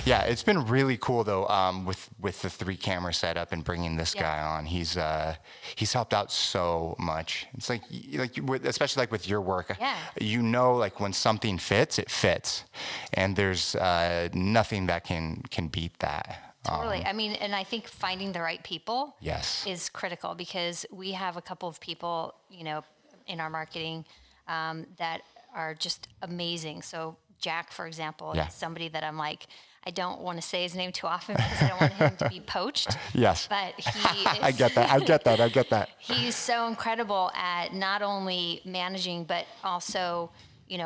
Yeah, it's been really cool though, with the 3-camera setup and bringing this guy on. He's helped out so much. It's especially like with your work, like when something fits, it fits, and there's nothing that can beat that. Totally. I mean, and I think finding the right people is critical, because we have a couple of people, in our marketing that are just amazing. So Jack, for example, is somebody that I'm like, I don't want to say his name too often because I don't want him to be poached. Yes. But he is... I get that. He's so incredible at not only managing, but also,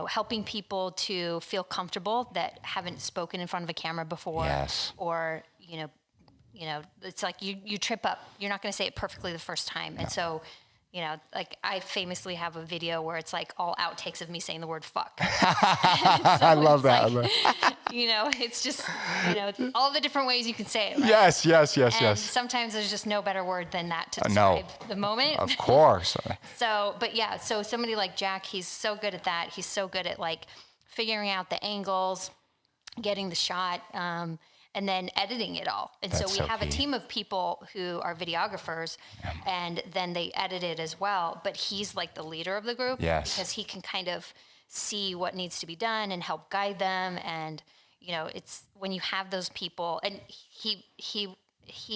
helping people to feel comfortable that haven't spoken in front of a camera before. Yes. Or, it's like you trip up. You're not going to say it perfectly the first time. And so, like I famously have a video where it's like all outtakes of me saying the word fuck. So I love that. It's just, all the different ways you can say it. Right? Yes. Sometimes there's just no better word than that to describe the moment. Of course. So somebody like Jack, he's so good at that. He's so good at like figuring out the angles, getting the shot, and then editing it all. And so we have a team of people who are videographers, and then they edit it as well. But he's like the leader of the group because he can kind of see what needs to be done and help guide them. And, it's when you have those people, and he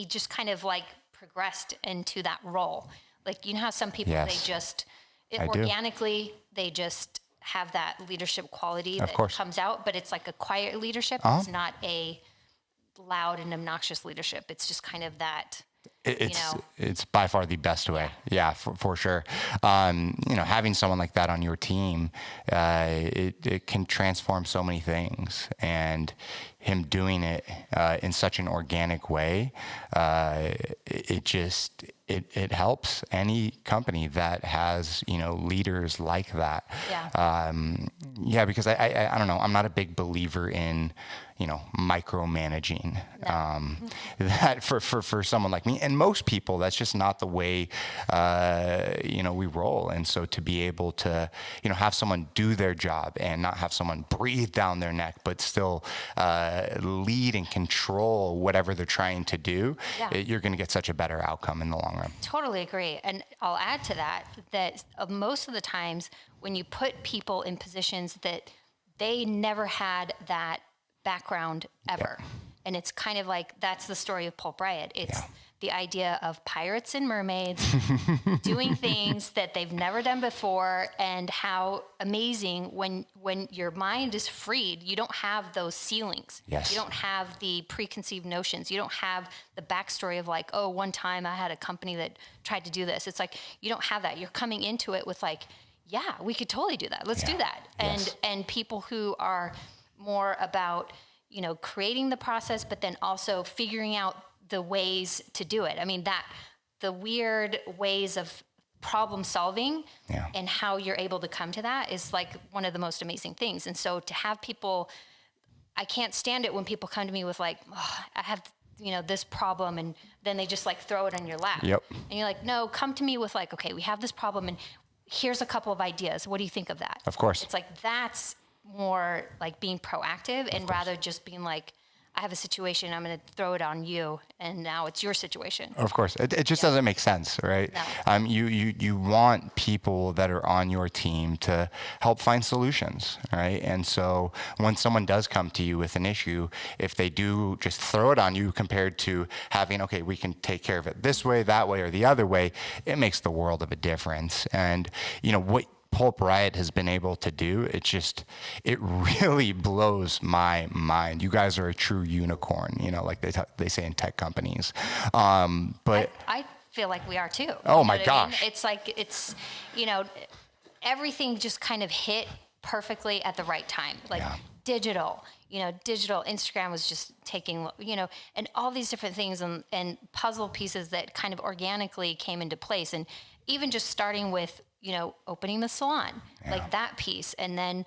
just kind of like progressed into that role. Like, how some people, they just organically, they just have that leadership quality that comes out, but it's like a quiet leadership. It's not a loud and obnoxious leadership. It's just kind of that. It's by far the best way. Yeah, for sure. Having someone like that on your team, it can transform so many things, and him doing it in such an organic way, it helps any company that has, leaders like that. Because I don't know, I'm not a big believer in, micromanaging. That for someone like me and most people, that's just not the way, we roll. And so to be able to, have someone do their job and not have someone breathe down their neck, but still lead and control whatever they're trying to do, you're going to get such a better outcome in the long run. Totally agree. And I'll add to that most of the times when you put people in positions that they never had that background ever. And it's kind of like, that's the story of Pulp Riot. It's the idea of pirates and mermaids doing things that they've never done before, and how amazing when your mind is freed, you don't have those ceilings. Yes. You don't have the preconceived notions. You don't have the backstory of like, oh, one time I had a company that tried to do this. It's like, you don't have that. You're coming into it with like, yeah, we could totally do that. Let's do that. And people who are more about, creating the process, but then also figuring out the ways to do it. I mean, the weird ways of problem solving and how you're able to come to that is like one of the most amazing things. And so to have people, I can't stand it when people come to me with like, oh, I have, this problem, and then they just like throw it on your lap. Yep. And you're like, no, come to me with like, okay, we have this problem, and here's a couple of ideas. What do you think of that? Of course. It's like, that's more like being proactive, and rather just being like, I have a situation, I'm going to throw it on you, and now it's your situation. Of course. It just doesn't make sense, right? No. You want people that are on your team to help find solutions, right? And so when someone does come to you with an issue, if they do just throw it on you compared to having, okay, we can take care of it this way, that way, or the other way, it makes the world of a difference. And, what Pulp Riot has been able to do, it really blows my mind. You guys are a true unicorn, like they say in tech companies. But I feel like we are too. Oh my gosh. I mean? It's like, everything just kind of hit perfectly at the right time. Like digital Instagram was just taking, and all these different things and puzzle pieces that kind of organically came into place. And even just starting with, opening the salon, like that piece, and then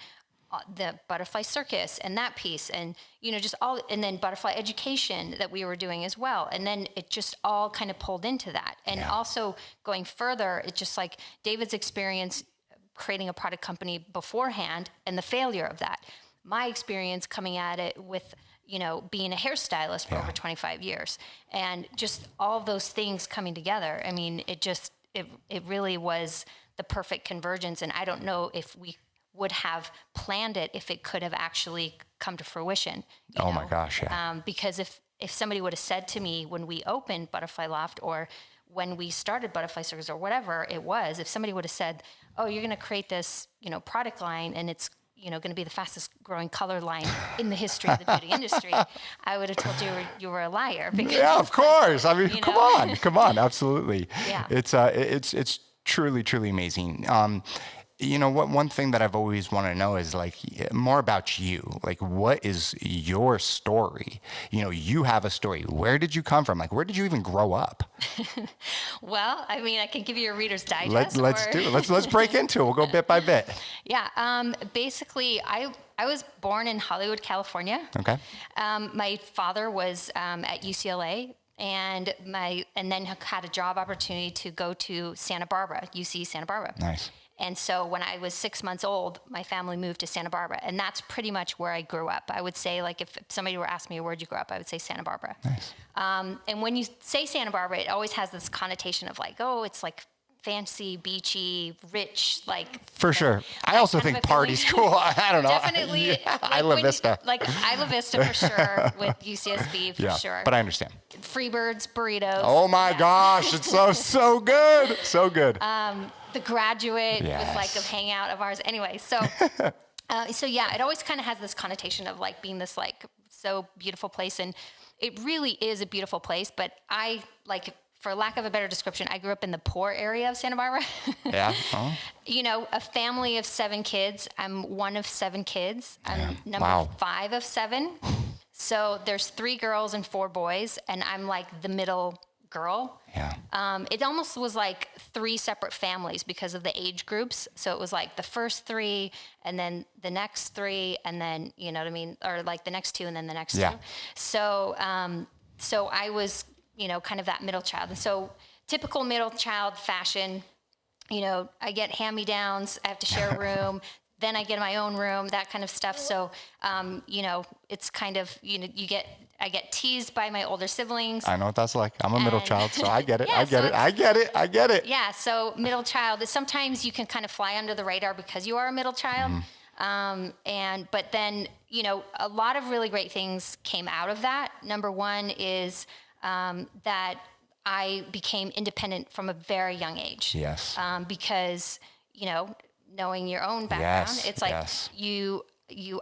the butterfly circus and that piece, and, and then butterfly education that we were doing as well. And then it just all kind of pulled into that. And also going further, it's just like David's experience creating a product company beforehand and the failure of that. My experience coming at it with, being a hairstylist for over 25 years, and just all those things coming together. I mean, it really was the perfect convergence. And I don't know if we would have planned it if it could have actually come to fruition. Oh my gosh, yeah. Because if somebody would have said to me when we opened Butterfly Loft, or when we started Butterfly Circus, or whatever it was, if somebody would have said, oh, you're going to create this, product line, and it's, going to be the fastest growing color line in the history of the beauty industry, I would have told you were a liar. Because yeah, of course. I mean, come on, absolutely. Yeah. It's truly, truly amazing. One thing that I've always wanted to know is like more about you. Like, what is your story? You have a story. Where did you come from? Like, where did you even grow up? Well, I mean, I can give you a Reader's Digest. Let's do it. Let's break into it. We'll go bit by bit. Yeah. Basically, I was born in Hollywood, California. Okay. My father was at UCLA. And then had a job opportunity to go to Santa Barbara, UC Santa Barbara. Nice. And so when I was 6 months old, my family moved to Santa Barbara. And that's pretty much where I grew up. I would say, like, if somebody were asking me, where'd you grow up? I would say Santa Barbara. Nice. And when you say Santa Barbara, it always has this connotation of like, oh, it's like fancy, beachy, rich, like. For sure. I also think party's cool. I don't know. Definitely. Yeah, like Isla Vista. Like Isla Vista for sure, with UCSB for sure. But I understand. Freebirds, burritos. Oh my gosh, it's so good. So good. The Graduate was like a hangout of ours. Anyway, so yeah, it always kind of has this connotation of like being this like so beautiful place, and it really is a beautiful place. But I like, for lack of a better description, I grew up in the poor area of Santa Barbara. Yeah. Oh. A family of 7 kids. I'm one of 7 kids. I'm number 5 of 7. So there's 3 girls and 4 boys, and I'm like the middle girl. Yeah. It almost was like 3 separate families because of the age groups. So it was like the first 3, and then the next 3, and then, you know what I mean? Or like the next 2, and then the next 2. So, so I was, kind of that middle child. And so typical middle child fashion, I get hand-me-downs, I have to share a room. Then I get my own room, that kind of stuff. So, it's kind of, I get teased by my older siblings. I know what that's like. I'm a middle child, so I get it. Yeah, I get it. Yeah, so middle child, sometimes you can kind of fly under the radar because you are a middle child. But then, a lot of really great things came out of that. Number one is that I became independent from a very young age. Yes. Because, knowing your own background, it's like you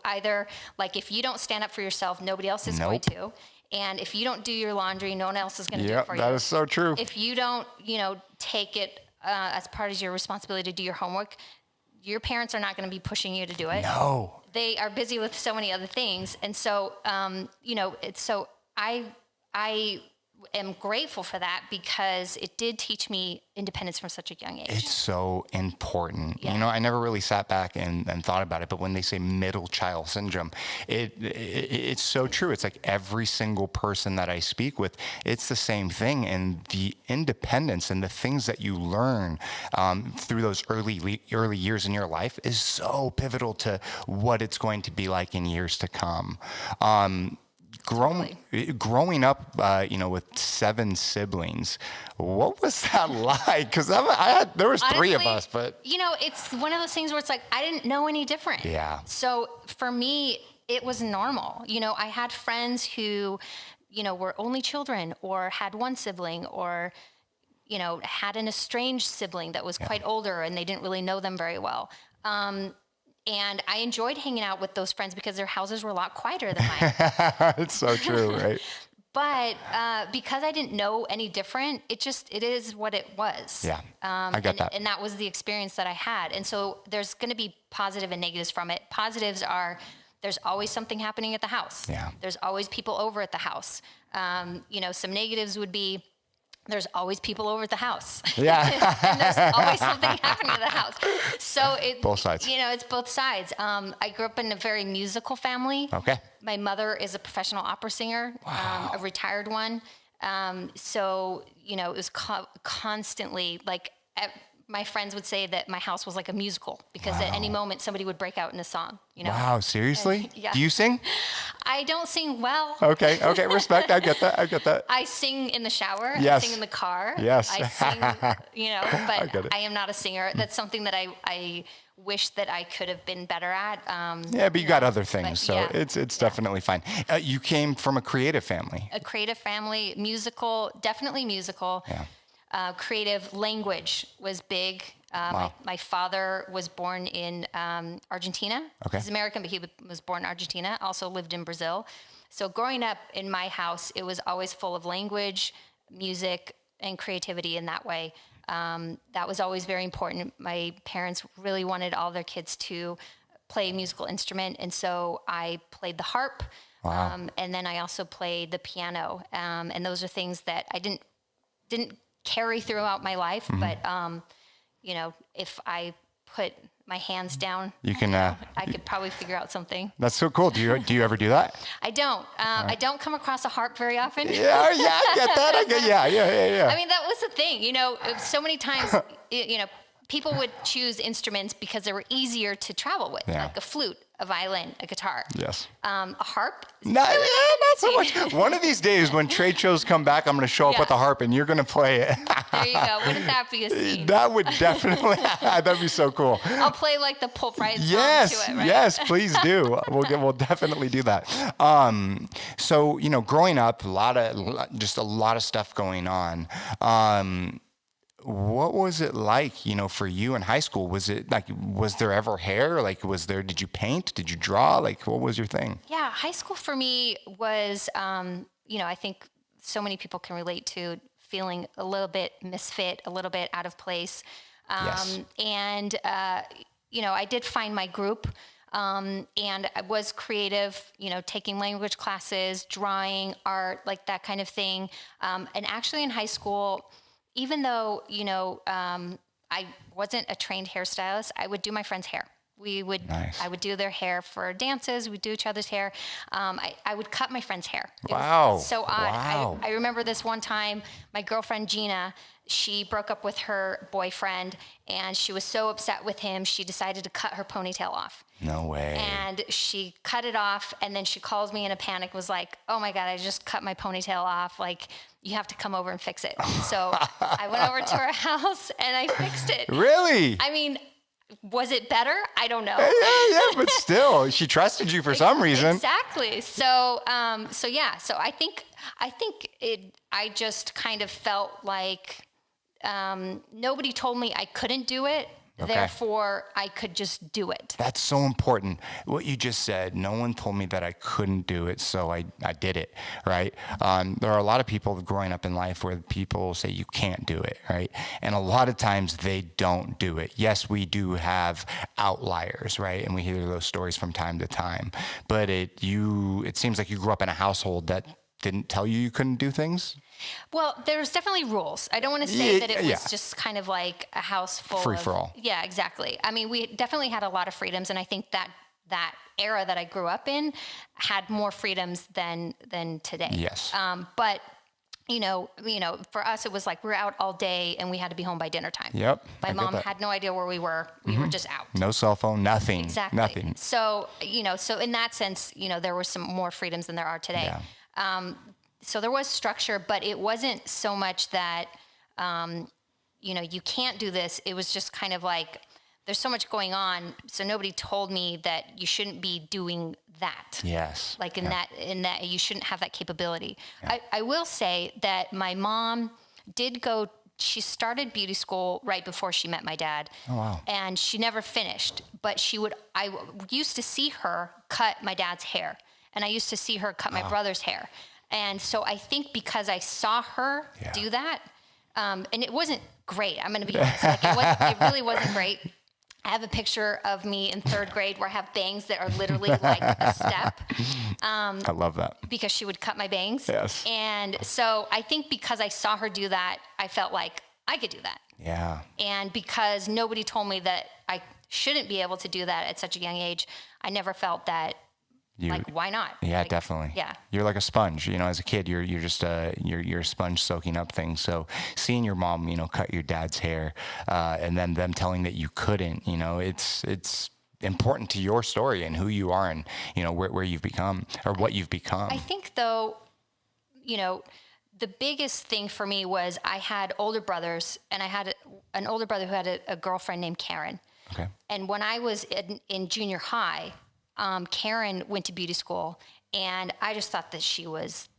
either, like, if you don't stand up for yourself, nobody else is going to. And if you don't do your laundry, no one else is going to do it for you. That is so true. If you don't, take it as part of your responsibility to do your homework, your parents are not going to be pushing you to do it. No. They are busy with so many other things. And so, so I am grateful for that because it did teach me independence from such a young age. It's so important. Yeah. I never really sat back and thought about it, but when they say middle child syndrome, it's so true. It's like every single person that I speak with, it's the same thing. And the independence and the things that you learn through those early years in your life is so pivotal to what it's going to be like in years to come. Growing up, with 7 siblings, what was that like? Because there was 3 of us, but it's one of those things where it's like I didn't know any different. Yeah. So for me, it was normal. I had friends who, were only children, or had one sibling, or had an estranged sibling that was quite older, and they didn't really know them very well. And I enjoyed hanging out with those friends because their houses were a lot quieter than mine. It's so true, right? But because I didn't know any different, it is what it was. Yeah, I get that. And that was the experience that I had. And so there's going to be positive and negatives from it. Positives are there's always something happening at the house. Yeah. There's always people over at the house. Some negatives would be there's always people over at the house. Yeah. And there's always something happening at the house. So both sides. It's both sides. I grew up in a very musical family. Okay. My mother is a professional opera singer, a retired one. So, it was constantly like, my friends would say that my house was like a musical because at any moment somebody would break out in a song, Wow, seriously? Yeah. Do you sing? I don't sing well. Okay. Respect. I get that. I sing in the shower. Yes. I sing in the car. Yes. I sing, but I am not a singer. Mm. That's something that I wish that I could have been better at. But you got other things, so yeah. it's definitely fine. You came from a creative family. A creative family, musical, definitely musical. Yeah. Creative language was big. Wow. My father was born in Argentina. Okay. He's American, but he was born in Argentina, also lived in Brazil. So growing up in my house, it was always full of language, music, and creativity in that way. That was always very important. My parents really wanted all their kids to play a musical instrument, and so I played the harp. Wow. And then I also played the piano. And those are things that I didn't carry throughout my life, but if I put my hands down, I could probably figure out something. That's so cool. Do you ever do that? I don't. I don't come across a harp very often. Yeah, I get that. Yeah. I mean, that was the thing. So many times, people would choose instruments because they were easier to travel with, like a flute, a violin, a guitar. Yes. A harp. Not so much. One of these days when trade shows come back, I'm going to show up with a harp and you're going to play it. There you go. Wouldn't that be a scene? That would definitely, that'd be so cool. I'll play like the Pulp Riot song to it, right? Yes, please do. We'll definitely do that. So, growing up, a lot of stuff going on. What was it like, for you in high school? Was it like, was there ever hair? Like, did you paint? Did you draw? Like, what was your thing? Yeah, high school for me was, I think so many people can relate to feeling a little bit misfit, a little bit out of place. Yes. And, I did find my group. And I was creative, taking language classes, drawing, art, like that kind of thing. And actually in high school, even though, I wasn't a trained hairstylist, I would do my friends' hair. Nice. I would do their hair for dances. We'd do each other's hair. I would cut my friend's hair. It Wow. was so odd. Wow. I remember this one time, my girlfriend, Gina, she broke up with her boyfriend and she was so upset with him, she decided to cut her ponytail off. No way. And she cut it off, and then she calls me in a panic, was like, oh my God, I just cut my ponytail off. Like, you have to come over and fix it. So I went over to her house and I fixed it. Really? I mean, was it better? I don't know. Yeah, but still, she trusted you for some reason. Exactly. So I think I just kind of felt like nobody told me I couldn't do it. Okay. Therefore, I could just do it. That's so important. What you just said, no one told me that I couldn't do it, so I did it, right? There are a lot of people growing up in life where people say you can't do it, right? And a lot of times they don't do it. Yes, we do have outliers, right? And we hear those stories from time to time. But it seems like you grew up in a household that didn't tell you couldn't do things? Well, there's definitely rules. I don't want to say that it was just kind of like a house full free for all. Yeah, exactly. I mean, we definitely had a lot of freedoms, and I think that era that I grew up in had more freedoms than today. Yes. But for us, it was like we're out all day and we had to be home by dinner time. Yep. My mom had no idea where we were. We were just out. No cell phone, nothing. Exactly. Nothing. So, so in that sense, there were some more freedoms than there are today. Yeah. So there was structure, but it wasn't so much that, you can't do this. It was just kind of like, there's so much going on. So nobody told me that you shouldn't be doing that. Yes. Like in that you shouldn't have that capability. Yeah. I will say that my mom she started beauty school right before she met my dad. Oh, wow. And she never finished, but I used to see her cut my dad's hair. And I used to see her cut my brother's hair. And so I think because I saw her do that, and it wasn't great. I'm going to be honest. It really wasn't great. I have a picture of me in 3rd grade where I have bangs that are literally like a step. I love that. Because she would cut my bangs. Yes. And so I think because I saw her do that, I felt like I could do that. Yeah. And because nobody told me that I shouldn't be able to do that at such a young age, I never felt that. Why not? Yeah, definitely. Yeah. You're like a sponge, as a kid, you're just you're a sponge soaking up things. So seeing your mom, cut your dad's hair, and then them telling that you couldn't, it's important to your story and who you are and, where you've become or what you've become. I think though, the biggest thing for me was I had older brothers, and I had an older brother who had a girlfriend named Karen. Okay. And when I was in junior high, Karen went to beauty school, and I just thought that she was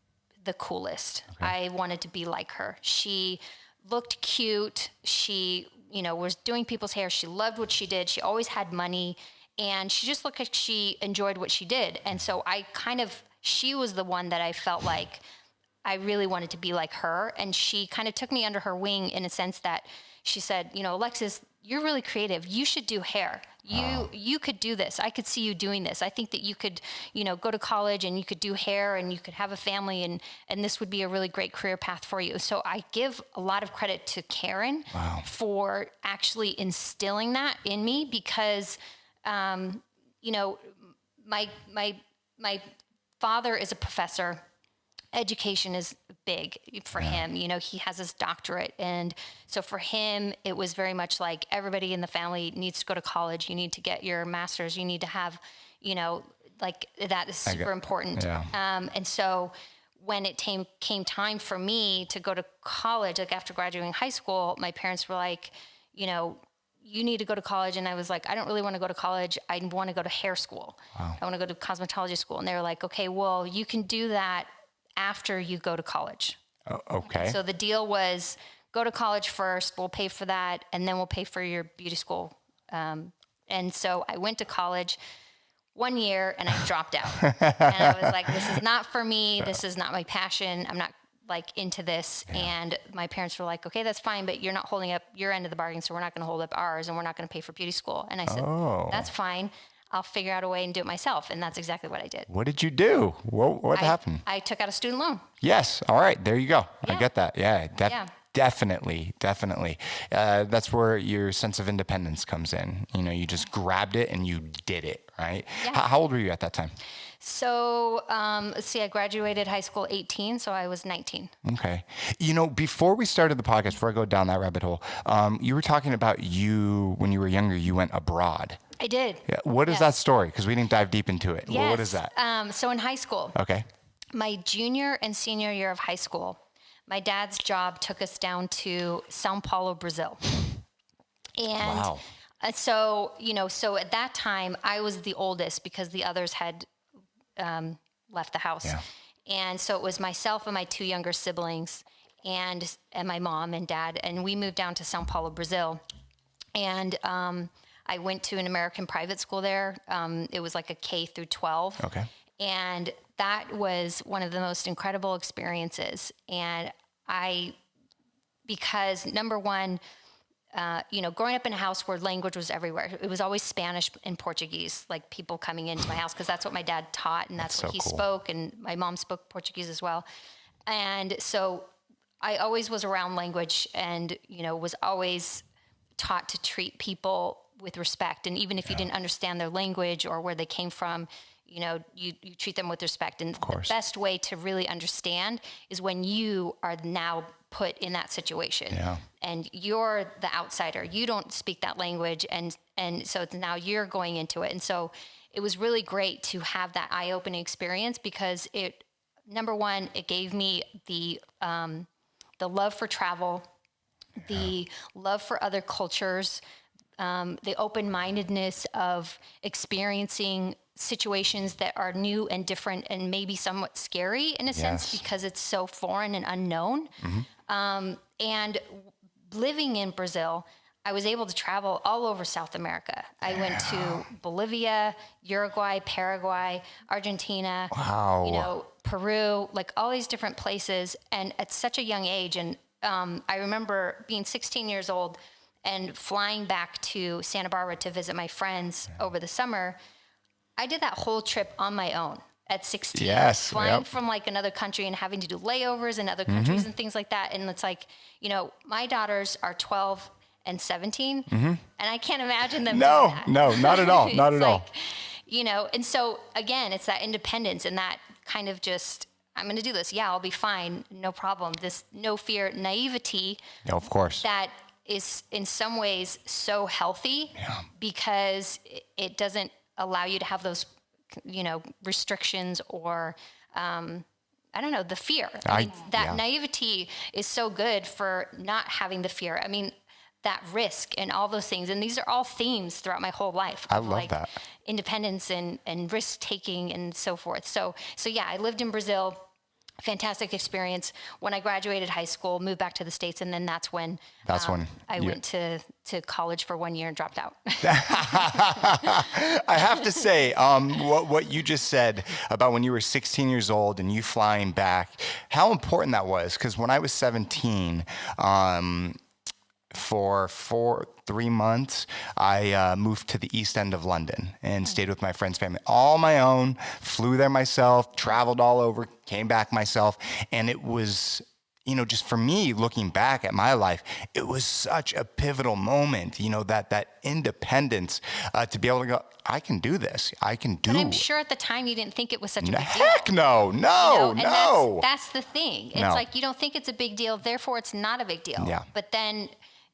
the coolest. Okay. I wanted to be like her. She looked cute. She, was doing people's hair. She loved what she did. She always had money, and she just looked like she enjoyed what she did. And so she was the one that I felt like I really wanted to be like her. And she kind of took me under her wing in a sense that she said, Alexis, you're really creative. You should do hair. You could do this. I could see you doing this. I think that you could, go to college and you could do hair and you could have a family and this would be a really great career path for you. So I give a lot of credit to Karen for actually instilling that in me because, my father is a professor. Education is big for him. He has his doctorate. And so for him, it was very much like everybody in the family needs to go to college. You need to get your master's. You need to have, that is super important. Yeah. And so when it came time for me to go to college, like after graduating high school, my parents were like, you need to go to college. And I was like, I don't really want to go to college. I want to go to hair school. Wow. I want to go to cosmetology school. And they were like, okay, well, you can do that after you go to college. Okay. So the deal was go to college first, we'll pay for that, and then we'll pay for your beauty school. And so I went to college 1 year and I dropped out. And I was like, this is not for me. This is not my passion. I'm not into this. Yeah. And my parents were like, okay, that's fine, but you're not holding up your end of the bargain, so we're not going to hold up ours, and we're not going to pay for beauty school. And I said, that's fine. I'll figure out a way and do it myself. And that's exactly what I did. What did you do? What happened? I took out a student loan. Yes. All right. There you go. Yeah. I get that. Yeah. Definitely. That's where your sense of independence comes in. You just grabbed it and you did it, right? Yeah. How old were you at that time? So, let's see, I graduated high school 18, so I was 19. Okay. Before we started the podcast, before I go down that rabbit hole, you were talking about when you were younger, you went abroad. I did. Yeah. What is that story? Because we didn't dive deep into it. Yes. What is that? So in high school. Okay. My junior and senior year of high school, my dad's job took us down to Sao Paulo, Brazil. And wow. So at that time, I was the oldest because the others had left the house. Yeah. And so it was myself and my two younger siblings and my mom and dad. And we moved down to Sao Paulo, Brazil. And I went to an American private school there. It was like a K through 12. Okay. And that was one of the most incredible experiences. And because number one, growing up in a house where language was everywhere, it was always Spanish and Portuguese, like people coming into my house, because that's what my dad taught and that's what he spoke. And my mom spoke Portuguese as well. And so I always was around language and, was always taught to treat people with respect. And even if you didn't understand their language or where they came from, you treat them with respect. And the best way to really understand is when you are now put in that situation. Yeah. And you're the outsider. You don't speak that language. And so now you're going into it. And so it was really great to have that eye-opening experience because number one, it gave me the love for travel, the love for other cultures, the open-mindedness of experiencing situations that are new and different and maybe somewhat scary in a sense because it's so foreign and unknown. Mm-hmm. And living in Brazil, I was able to travel all over South America. I went to Bolivia, Uruguay, Paraguay, Argentina, Peru, like all these different places. And at such a young age. And I remember being 16 years old and flying back to Santa Barbara to visit my friends over the summer. I did that whole trip on my own at 16. Yes. Flying from like another country and having to do layovers in other countries and things like that. And it's like, my daughters are 12 and 17 and I can't imagine them doing that. No, not at all. Not at all. And so again, it's that independence and that kind of just, I'm going to do this. Yeah, I'll be fine. No problem. This no fear, naivety. No, of course. That is in some ways so healthy because it doesn't allow you to have those, restrictions or, I don't know, the fear. I mean, that naivety is so good for not having the fear. I mean, that risk and all those things. And these are all themes throughout my whole life. I love that. Independence and risk taking and so forth. So yeah, I lived in Brazil. Fantastic experience. When I graduated high school, moved back to the States, and then that's when I went to college for 1 year and dropped out. I have to say, what you just said about when you were 16 years old and you flying back, how important that was. Because when I was 17, for 3 months, I moved to the East End of London and stayed with my friend's family, all my own, flew there myself, traveled all over, came back myself. And it was, just for me, looking back at my life, it was such a pivotal moment, that independence to be able to go, I can do this. I can do. But I'm sure at the time you didn't think it was such a big deal. Heck no. And that's the thing. It's like you don't think it's a big deal, therefore it's not a big deal. Yeah. But then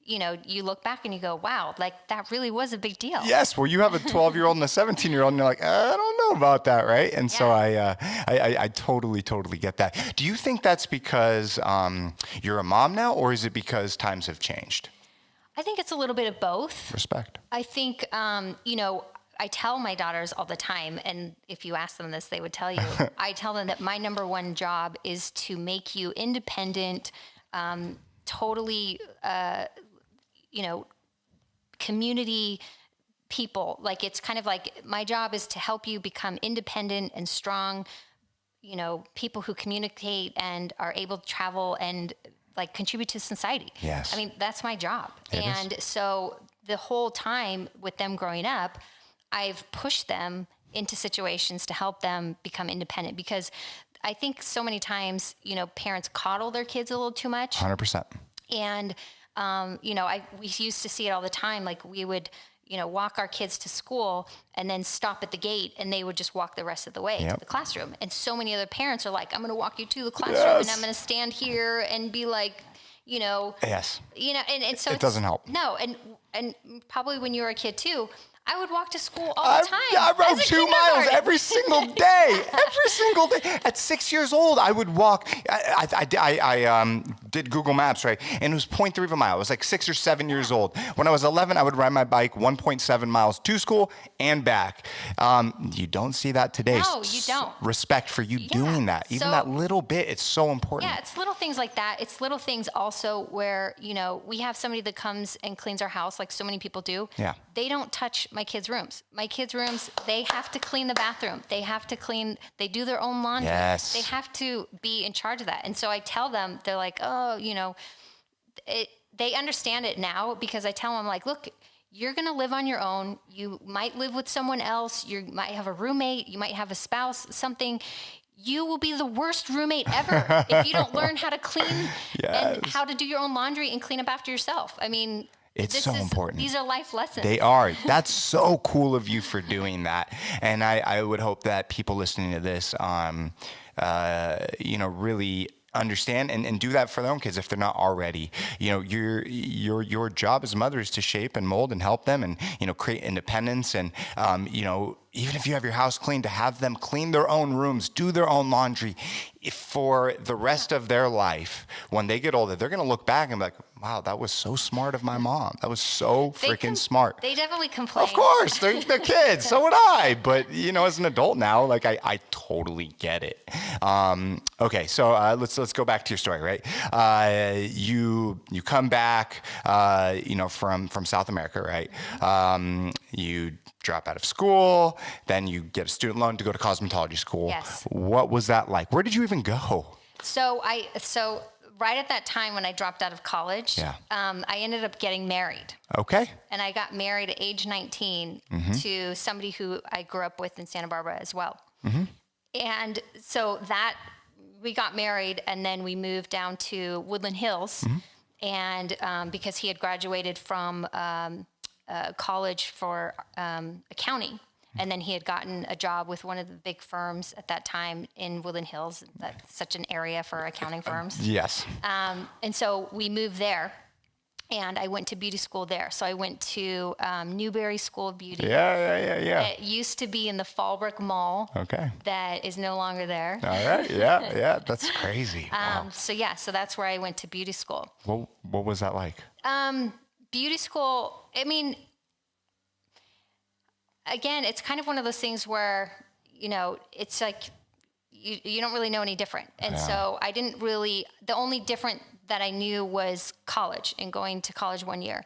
you look back and you go, wow, like that really was a big deal. Yes. Well, you have a 12-year-old and a 17-year-old and you're like, I don't know about that. Right. And so I totally get that. Do you think that's because you're a mom now, or is it because times have changed? I think it's a little bit of both. Respect. I think, I tell my daughters all the time, and if you ask them this, they would tell you, I tell them that my number one job is to make you independent, totally, community people. Like, it's kind of like my job is to help you become independent and strong, people who communicate and are able to travel and like contribute to society. Yes. I mean, that's my job. So the whole time with them growing up, I've pushed them into situations to help them become independent, because I think so many times, parents coddle their kids a little too much. 100%. And, we used to see it all the time. Like, we would, walk our kids to school and then stop at the gate, and they would just walk the rest of the way to the classroom. And so many other parents are like, I'm going to walk you to the classroom and I'm going to stand here and be like, Yes. And so it doesn't help. No. And probably when you were a kid too, I would walk to school all the time. I rode 2 miles every single day. Every single day. At 6 years old, I would walk. I did Google Maps, right? And it was 0.3 of a mile. I was like 6 or 7 years old. When I was 11, I would ride my bike 1.7 miles to school and back. You don't see that today. No, you don't. Respect for you doing that. Even that little bit, it's so important. Yeah, it's little things like that. It's little things also where, we have somebody that comes and cleans our house like so many people do. Yeah. They don't touch my kids' rooms. My kids' rooms, they have to clean the bathroom. They do their own laundry. Yes. They have to be in charge of that. And so I tell them, they're like, oh, they understand it now, because I tell them, like, look, you're going to live on your own. You might live with someone else. You might have a roommate. You might have a spouse, something. You will be the worst roommate ever if you don't learn how to clean and how to do your own laundry and clean up after yourself. I mean, it's so important. These are life lessons. They are. That's so cool of you for doing that. And I would hope that people listening to this, really understand and do that for their own kids if they're not already. Your job as a mother is to shape and mold and help them and, create independence and, even if you have your house clean, to have them clean their own rooms, do their own laundry for the rest of their life. When they get older, they're going to look back and be like, wow, that was so smart of my mom. That was so freaking smart. They definitely complain. Of course, they're kids. So would I. But, as an adult now, like I totally get it. Okay, so let's go back to your story, right? You come back, from South America, right? You drop out of school, then you get a student loan to go to cosmetology school. Yes. What was that like? Where did you even go? So right at that time when I dropped out of college, I ended up getting married. Okay. And I got married at age 19 to somebody who I grew up with in Santa Barbara as well. Mm-hmm. And so we got married, and then we moved down to Woodland Hills, and because he had graduated from college for accounting. And then he had gotten a job with one of the big firms at that time in Woodland Hills. That's such an area for accounting firms. Yes. And so we moved there. and I went to beauty school there. So I went to Newberry School of Beauty. Yeah. It used to be in the Fallbrook Mall. Okay. That is no longer there. All right. Yeah. That's crazy. Wow. So that's where I went to beauty school. What was that like? Beauty school, I mean, again, it's kind of one of those things where, it's like you don't really know any different. And so I didn't really, the only different that I knew was college and going to college 1 year.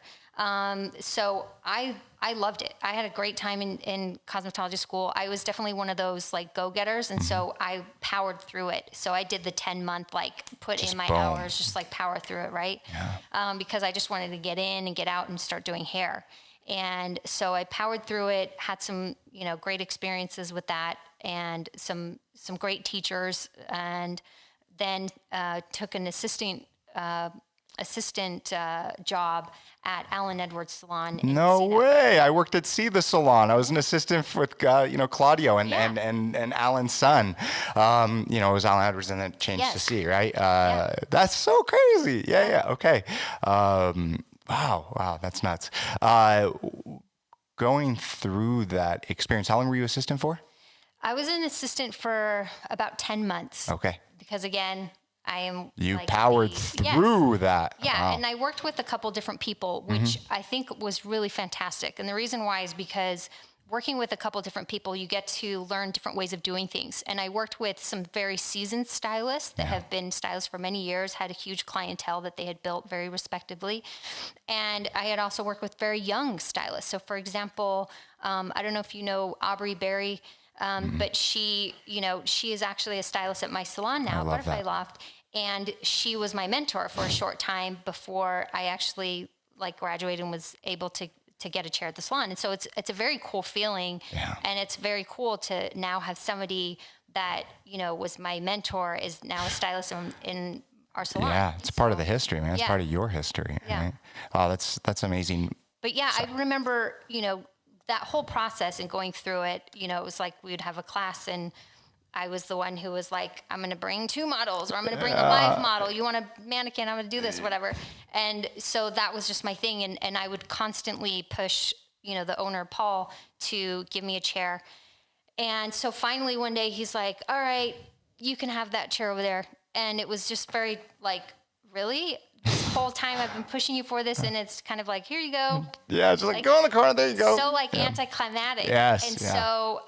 So I loved it. I had a great time in cosmetology school. I was definitely one of those like go-getters. And so I powered through it. So I did the 10-month, like put in my hours, just like power through it. Right. Yeah. Because I just wanted to get in and get out and start doing hair. And so I powered through it, had some, great experiences with that and some great teachers, and then took an assistant job at Allen Edwards Salon. No way! I worked at the Salon. I was an assistant with Claudio and Alan's son. It was Allen Edwards, and then it changed to C, right? That's so crazy. Yeah. Okay. Wow, that's nuts. Going through that experience, how long were you assistant for? I was an assistant for about 10 months. Okay. Because again, You powered through that. Yeah, and I worked with a couple different people, which I think was really fantastic. And the reason why is because working with a couple different people, you get to learn different ways of doing things. And I worked with some very seasoned stylists that have been stylists for many years, had a huge clientele that they had built very respectively. And I had also worked with very young stylists. So for example, I don't know if you know Aubrey Berry, but she is actually a stylist at my salon now, Butterfly Loft. And she was my mentor for a short time before I actually graduated and was able to get a chair at the salon. And so it's a very cool feeling. Yeah. And it's very cool to now have somebody that, was my mentor is now a stylist in our salon. Yeah, it's part of the history, man. It's part of your history. Yeah. Right? Oh, that's amazing. But yeah, I remember, that whole process and going through it, it was like we would have a class and I was the one who was like, I'm going to bring 2 models, or I'm going to bring a live model. You want a mannequin? I'm going to do this, whatever. And so that was just my thing. And I would constantly push, the owner, Paul, to give me a chair. And so finally one day he's like, all right, you can have that chair over there. And it was just very really? This whole time I've been pushing you for this, and it's kind of like, here you go. Yeah, just like go in the corner, there you go. So anticlimactic. Yes. And so,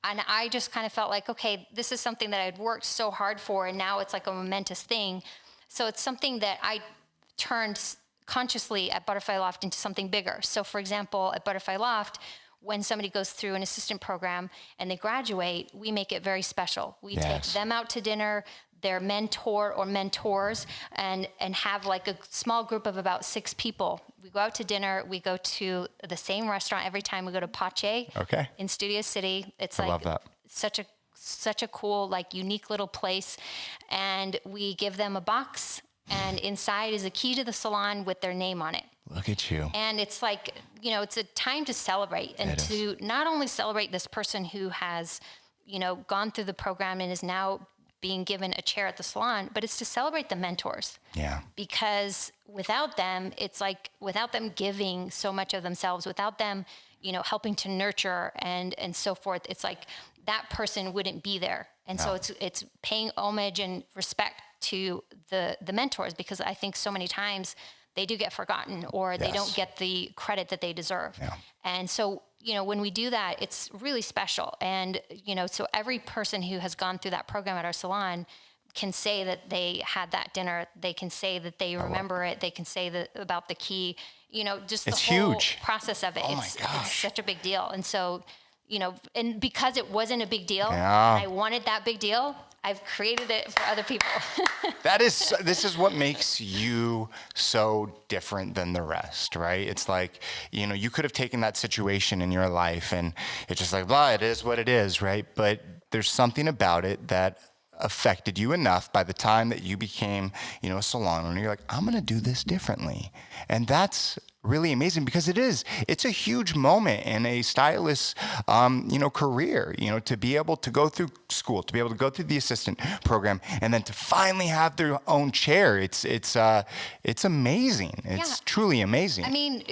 and I just kind of felt like, okay, this is something that I'd worked so hard for, and now it's like a momentous thing. So it's something that I turned consciously at Butterfly Loft into something bigger. So for example, at Butterfly Loft, when somebody goes through an assistant program and they graduate, we make it very special. We take them out to dinner, their mentor or mentors, and have like a small group of about 6 people. We go out to dinner. We go to the same restaurant every time. We go to Pache in Studio City. It's I love that. Such a cool, unique little place. And we give them a box, and inside is a key to the salon with their name on it. Look at you. And it's like, it's a time to celebrate and to not only celebrate this person who has, gone through the program and is now being given a chair at the salon, but it's to celebrate the mentors. Yeah. Because without them, it's like without them giving so much of themselves, without them, helping to nurture and so forth, it's like that person wouldn't be there. And so it's paying homage and respect to the mentors, because I think so many times they do get forgotten, or they don't get the credit that they deserve. Yeah. And so, when we do that, it's really special. And, so every person who has gone through that program at our salon can say that they had that dinner. They can say that they remember it. They can say that about the key, just the whole process of it. It's such a big deal. And so, and because it wasn't a big deal, and I wanted that big deal, I've created it for other people. This is what makes you so different than the rest, right? It's like, you could have taken that situation in your life and it's just like, blah, it is what it is, right? But there's something about it that affected you enough by the time that you became, a salon owner. You're like, I'm going to do this differently. And that's really amazing because it's a huge moment in a stylist's, career, to be able to go through school, to be able to go through the assistant program, and then to finally have their own chair. It's amazing. It's truly amazing. I mean,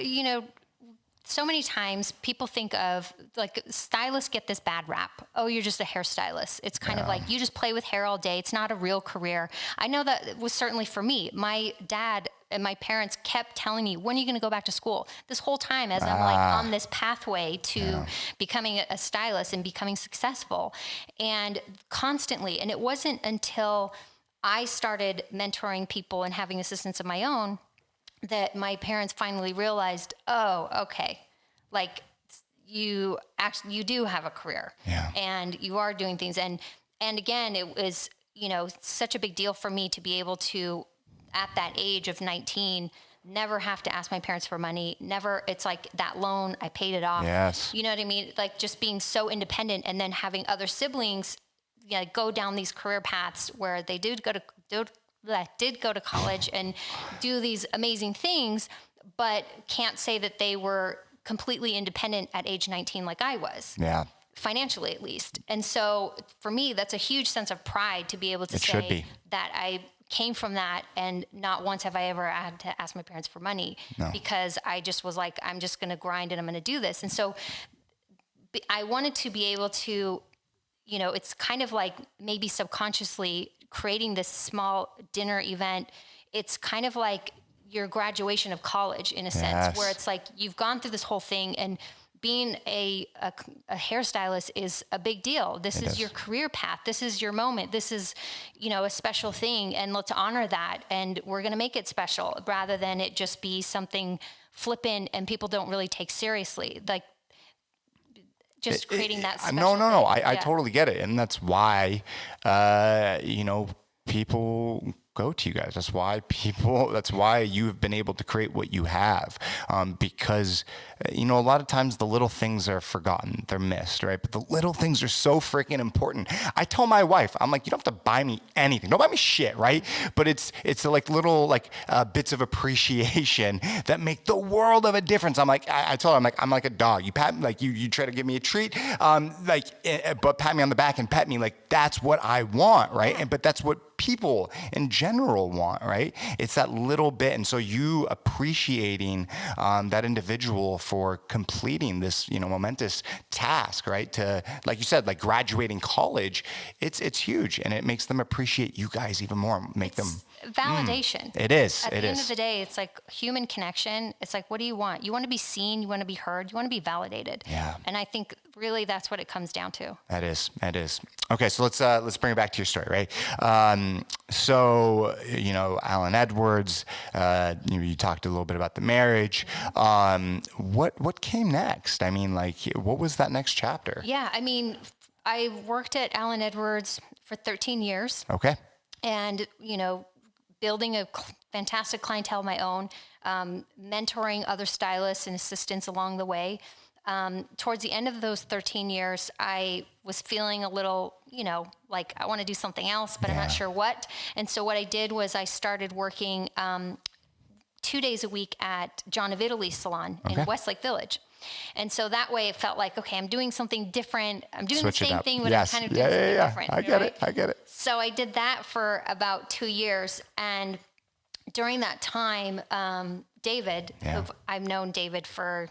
so many times people think of like stylists get this bad rap. Oh, you're just a hairstylist. It's kind of like you just play with hair all day. It's not a real career. I know that it was certainly for me. My dad and my parents kept telling me, when are you going to go back to school? This whole time as I'm like on this pathway to becoming a stylist and becoming successful, and constantly. And it wasn't until I started mentoring people and having assistants of my own that my parents finally realized, oh, okay, like you do have a career, and you are doing things. And again, it was, such a big deal for me to be able to, at that age of 19, never have to ask my parents for money. Never. It's like that loan, I paid it off. Yes. You know what I mean? Like just being so independent, and then having other siblings, go down these career paths where they did go to college and do these amazing things, but can't say that they were completely independent at age 19 like I was. Yeah. Financially, at least. And so for me, that's a huge sense of pride to be able to say that I came from that, and not once have I ever had to ask my parents for money, because I just was like, I'm just going to grind and I'm going to do this. And so I wanted to be able to, it's kind of like maybe subconsciously creating this small dinner event. It's kind of like your graduation of college in a sense, where it's like you've gone through this whole thing, and being a hairstylist is a big deal. This is your career path. This is your moment. This is, a special thing, and let's honor that. And we're going to make it special rather than it just be something flippant and people don't really take seriously. Like just creating that special No. I totally get it. And that's why, people go to you guys. That's why you have been able to create what you have. Because, a lot of times the little things are forgotten, they're missed, right? But the little things are so freaking important. I tell my wife, I'm like, you don't have to buy me anything. Don't buy me shit, right? But it's like little bits of appreciation that make the world of a difference. I'm like, I tell her, I'm like a dog. You pat me, like you try to give me a treat, but pat me on the back and pet me. Like that's what I want, right? But that's what people in general want, right? It's that little bit. And so you appreciating that individual for completing this, momentous task, right? To, like you said, like graduating college, it's huge, and it makes them appreciate you guys even more. Validation. It is. At the end of the day, it's like human connection. It's like, what do you want? You want to be seen. You want to be heard. You want to be validated. Yeah. And I think really that's what it comes down to. That is. Okay, so let's bring it back to your story, right? So Alan Edwards. You talked a little bit about the marriage. What came next? I mean, what was that next chapter? Yeah, I mean, I worked at Alan Edwards for 13 years. Okay. And building a fantastic clientele of my own, mentoring other stylists and assistants along the way. Towards the end of those 13 years, I was feeling a little, like I want to do something else, but I'm not sure what. And so what I did was I started working 2 days a week at John of Italy's salon in Westlake Village. And so that way it felt like, okay, I'm doing something different. I'm doing the same thing, but I'm kind of doing something different. I get it. So I did that for about 2 years. And during that time, David, I've known David for,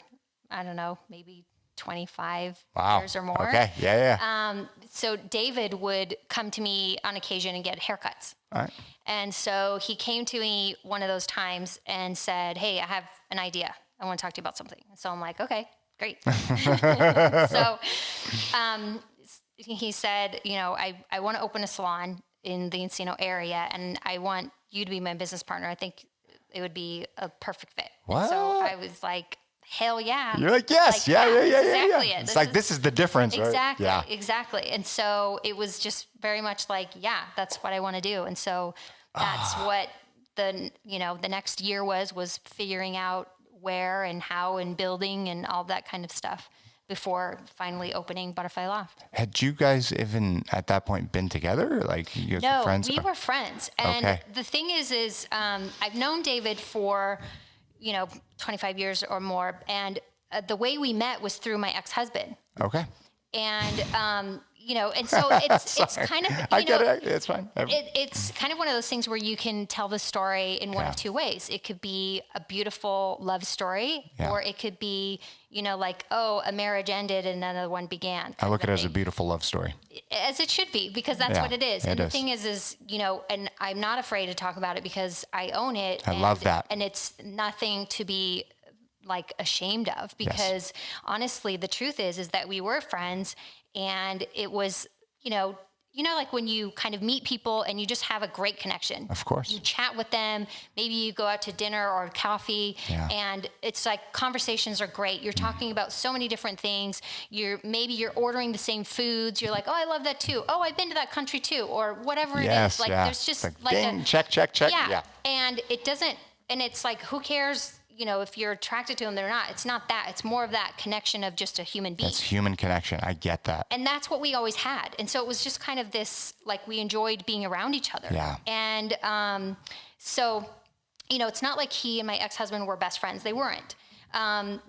I don't know, maybe 25 years or more. Okay, yeah. So David would come to me on occasion and get haircuts. All right. And so he came to me one of those times and said, hey, I have an idea. I want to talk to you about something. So I'm like, okay, great. So he said, I want to open a salon in the Encino area, and I want you to be my business partner. I think it would be a perfect fit. What? And so I was like, hell yeah. You're like, yes, yeah. Exactly it. This is the difference, exactly, right? Yeah. Exactly. And so it was just very much like, yeah, that's what I want to do. And so that's what the next year was figuring out where and how and building and all that kind of stuff before finally opening Butterfly Loft. Had you guys even at that point been together? Like you guys were friends? No, we were friends. And the thing is I've known David for 25 years or more. And the way we met was through my ex-husband. Okay. And, and so it's kind of, I get it. It's fine. It's kind of one of those things where you can tell the story in one of two ways. It could be a beautiful love story, or it could be, a marriage ended and another one began. I look at it as a beautiful love story. As it should be, because that's what it is. And the thing is, and I'm not afraid to talk about it because I own it. I love that. And it's nothing to be like ashamed of, because honestly, the truth is that we were friends, and it was, like when you kind of meet people and you just have a great connection. Of course. You chat with them, maybe you go out to dinner or coffee, and it's like conversations are great. You're talking about so many different things. Maybe you're ordering the same foods. You're like, oh, I love that too. Oh, I've been to that country too, or whatever it is. Like there's just like ding, check. Yeah. And it doesn't, and it's like, who cares? If you're attracted to them, they're not. It's not that. It's more of that connection of just a human being. It's human connection. I get that. And that's what we always had. And so it was just kind of this, like, we enjoyed being around each other. Yeah. And so, it's not like he and my ex-husband were best friends. They weren't.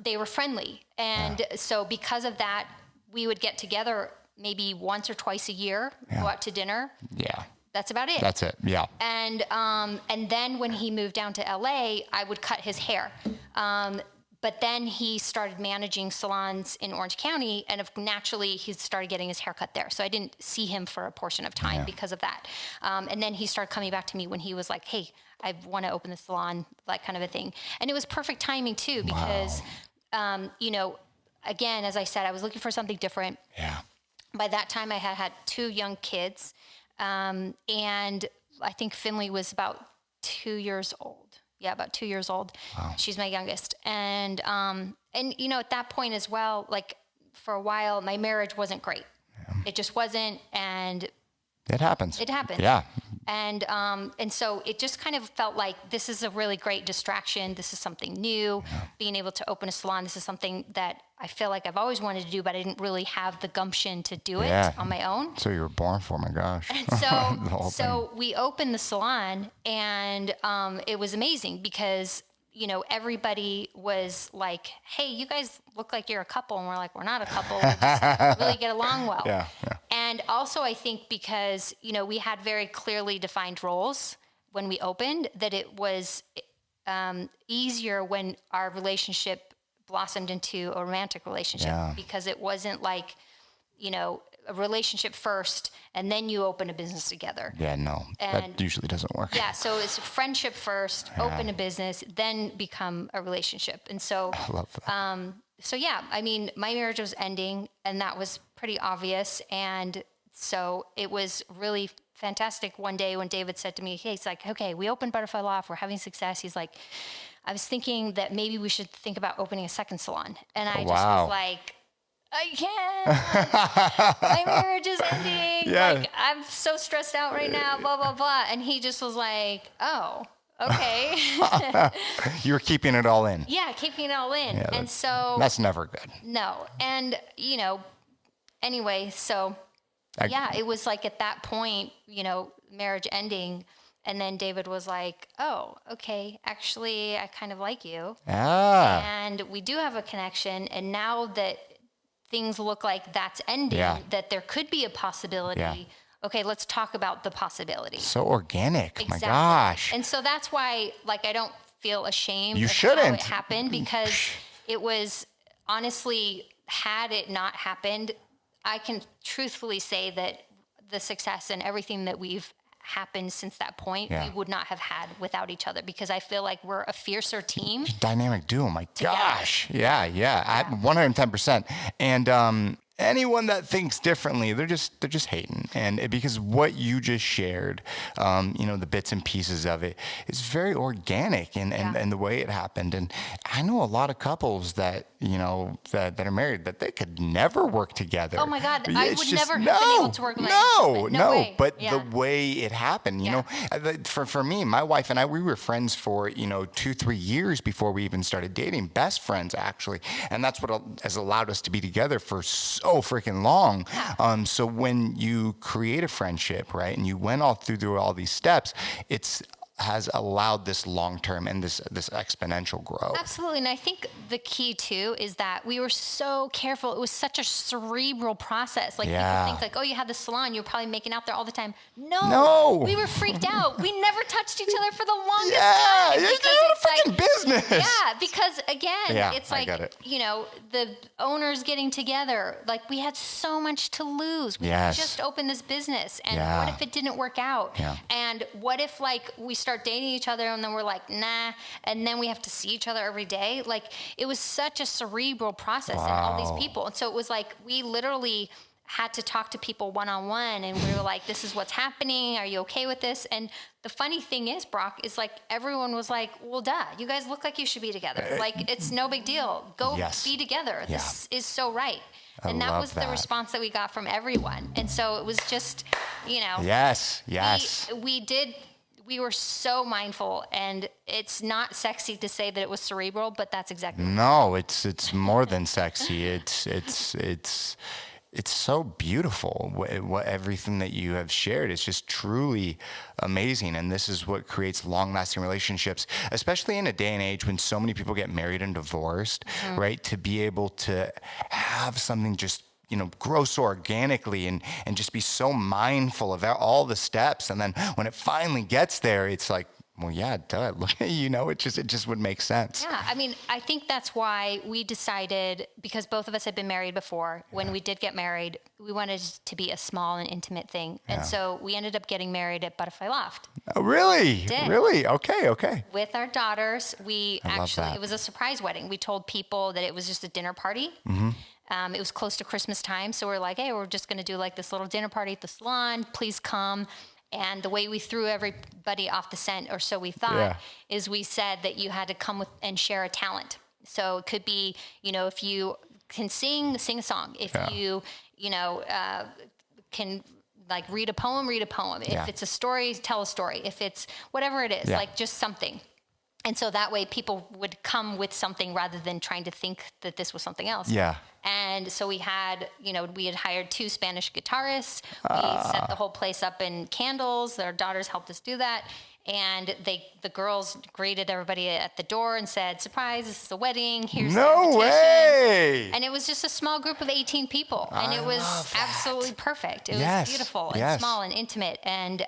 They were friendly. And so because of that, we would get together maybe once or twice a year, go out to dinner. Yeah. That's about it. That's it. Yeah. And then when he moved down to LA, I would cut his hair. But then he started managing salons in Orange County, and naturally he started getting his hair cut there. So I didn't see him for a portion of time because of that. And then he started coming back to me when he was like, hey, I want to open the salon, that kind of a thing. And it was perfect timing too, because, again, as I said, I was looking for something different. Yeah. By that time I had 2 young kids. And I think Finley was about 2 years old. Yeah, about 2 years old. Wow. She's my youngest. And at that point as well, like for a while, my marriage wasn't great. Yeah. It just wasn't. And it happens. Yeah. And so it just kind of felt like this is a really great distraction. This is something new. Being able to open a salon, this is something that I feel like I've always wanted to do, but I didn't really have the gumption to do it on my own. So you were born for, my gosh. And so we opened the salon, and it was amazing because everybody was like, hey, you guys look like you're a couple. And we're like, we're not a couple. We just really get along well. Yeah. And also I think because, we had very clearly defined roles when we opened, that it was easier when our relationship blossomed into a romantic relationship, because it wasn't like, a relationship first and then you open a business together. Yeah, no, that usually doesn't work. Yeah, so it's friendship first, open a business, then become a relationship. And so, I love that. My marriage was ending, and that was pretty obvious. And so it was really fantastic one day when David said to me, hey, he's like, okay, we opened Butterfly Loft, we're having success. He's like, I was thinking that maybe we should think about opening a second salon. And I just was like, I can't. My marriage is ending. Yeah. Like, I'm so stressed out right now, blah, blah, blah. And he just was like, oh, okay. You were keeping it all in. Yeah, keeping it all in. Yeah, and so... That's never good. No. And, anyway, so, it was like at that point, marriage ending. And then David was like, oh, okay, actually, I kind of like you. And we do have a connection. And now that things look like that's ending, that there could be a possibility. Okay, let's talk about the possibility. So organic. Exactly. My gosh. And so that's why, I don't feel ashamed of how it happened, because it was, honestly, had it not happened, I can truthfully say that the success and everything that we've happened since that point, we would not have had without each other, because I feel like we're a fiercer team. Dynamic duo, my gosh. Yeah. 110%. And anyone that thinks differently, they're just hating. And because what you just shared, the bits and pieces of it is very organic and the way it happened. And I know a lot of couples that, that are married, that they could never work together. Oh my God. I would never have been able to work with my husband. No way. But the way it happened, for me, my wife and I, we were friends for, 2-3 years before we even started dating, best friends actually. And that's what has allowed us to be together for so freaking long. So when you create a friendship, right, and you went all through all these steps, it's has allowed this long-term and this exponential growth. Absolutely. And I think the key too is that we were so careful. It was such a cerebral process. Like people think like, oh, you have the salon, you're probably making out there all the time. No. We were freaked out. We never touched each other for the longest time. Yeah, because it's like business. Yeah, because again, it's like, the owners getting together, like we had so much to lose. We just opened this business. And what if it didn't work out? Yeah. And what if like we start dating each other and then we're like, nah, and then we have to see each other every day? Like it was such a cerebral process in all these people. And so it was like we literally had to talk to people one-on-one, and we were like, this is what's happening, are you okay with this? And the funny thing is, Brock, is like everyone was like, well, duh, you guys look like you should be together. Like it's no big deal, go be together. This is so right. And that was the response that we got from everyone. And so it was just, we were so mindful, and it's not sexy to say that it was cerebral, but that's exactly No, it's more than sexy. It's so beautiful. What everything that you have shared is just truly amazing. And this is what creates long-lasting relationships, especially in a day and age when so many people get married and divorced, right? To be able to have something just grow so organically and just be so mindful of all the steps. And then when it finally gets there, it's like, well, yeah, duh. Look, it just would make sense. Yeah, I mean, I think that's why we decided, because both of us had been married before. When we did get married, we wanted it to be a small and intimate thing, and so we ended up getting married at Butterfly Loft. Oh, really? Really? Okay. With our daughters, it was a surprise wedding. We told people that it was just a dinner party. It was close to Christmas time, so we're like, hey, we're just going to do like this little dinner party at the salon. Please come. And the way we threw everybody off the scent, or so we thought, is we said that you had to come with and share a talent. So it could be, if you can sing a song. If you, can like read a poem. If it's a story, tell a story. If it's whatever it is, like just something. And so that way people would come with something rather than trying to think that this was something else. Yeah. And so we had hired 2 Spanish guitarists. We set the whole place up in candles. Our daughters helped us do that. And the girls greeted everybody at the door and said, surprise, this is a wedding. Here's the invitation. No way. And it was just a small group of 18 people. And it was absolutely perfect. It was beautiful and small and intimate. And,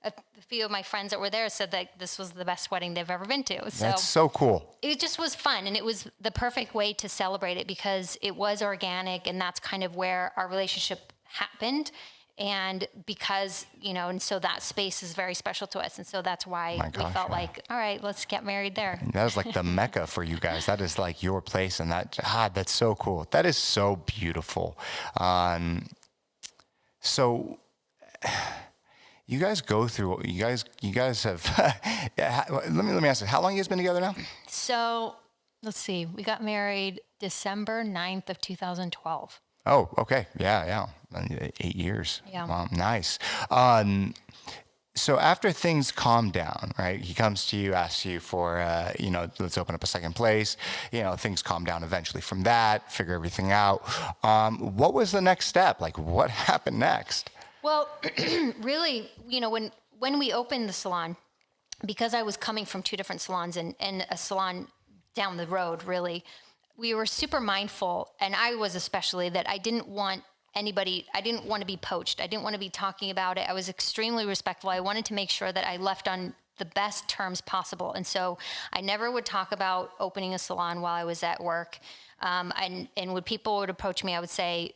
a few of my friends that were there said that this was the best wedding they've ever been to. So that's so cool. It just was fun, and it was the perfect way to celebrate it because it was organic, and that's kind of where our relationship happened. And because, and so that space is very special to us. And so that's why we felt like, all right, let's get married there. That was like the Mecca for you guys. That is like your place. And that's so cool. That is so beautiful. So you guys go through, you guys have, let me ask you, how long you guys been together now? So let's see, we got married December 9th of 2012. Oh, okay. Yeah. 8 years. Yeah. Wow, nice. So after things calm down, right? He comes to you, asks you for, let's open up a second place. Things calm down eventually from that, figure everything out. What was the next step? Like, what happened next? Well, really, when we opened the salon, because I was coming from 2 different salons and a salon down the road, really, we were super mindful, and I was especially, that I didn't want to be poached. I didn't want to be talking about it. I was extremely respectful. I wanted to make sure that I left on the best terms possible. And so I never would talk about opening a salon while I was at work. And when people would approach me, I would say,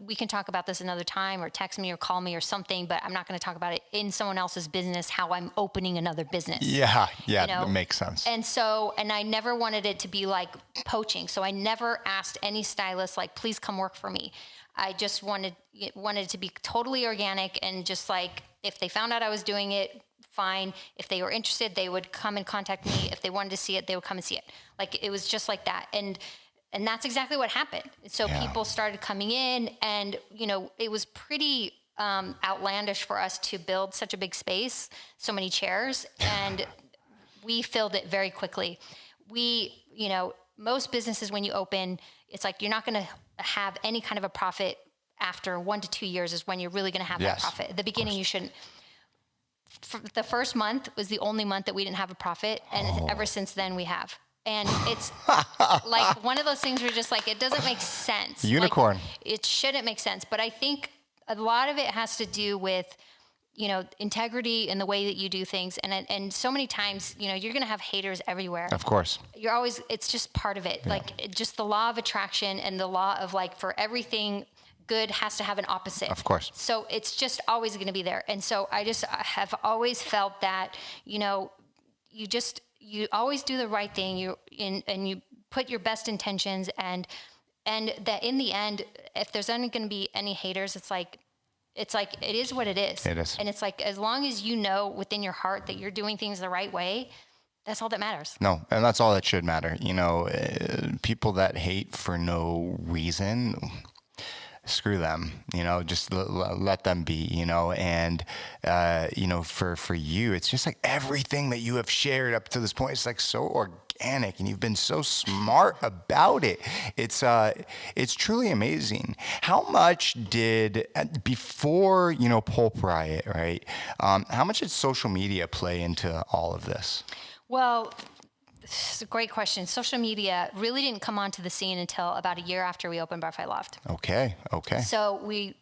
we can talk about this another time, or text me or call me or something, but I'm not going to talk about it in someone else's business, how I'm opening another business. Yeah, that makes sense. And I never wanted it to be like poaching. So I never asked any stylist, like, please come work for me. I just wanted it to be totally organic, and just like, if they found out I was doing it, fine. If they were interested, they would come and contact me. If they wanted to see it, they would come and see it. Like, it was just like that. And that's exactly what happened. So people started coming in, and, it was pretty outlandish for us to build such a big space, so many chairs, and we filled it very quickly. Most businesses, when you open, it's like you're not going to have any kind of a profit after 1 to 2 years is when you're really going to have that profit. At the beginning, you shouldn't. the first month was the only month that we didn't have a profit. And ever since then we have. And it's like one of those things where just like, it doesn't make sense. Unicorn. Like, it shouldn't make sense. But I think a lot of it has to do with, integrity in the way that you do things. And so many times, you're going to have haters everywhere. Of course. It's just part of it. Yeah. Just the law of attraction and the law of for everything good has to have an opposite. Of course. So it's just always going to be there. And so I have always felt that, you always do the right thing. And you put your best intentions and that in the end, if there's only going to be any haters, it's like, it is what it is. It is. And it's like, as long as you know within your heart that you're doing things the right way, that's all that matters. No, and that's all that should matter. People that hate for no reason, screw them, just let them be, and, for you, it's just like everything that you have shared up to this point, it's like so organic and you've been so smart about it. It's truly amazing. How much did, before, Pulp Riot, right? How much did social media play into all of this? Well, this is a great question. Social media really didn't come onto the scene until about a year after we opened Butterfly Loft. Okay. So we,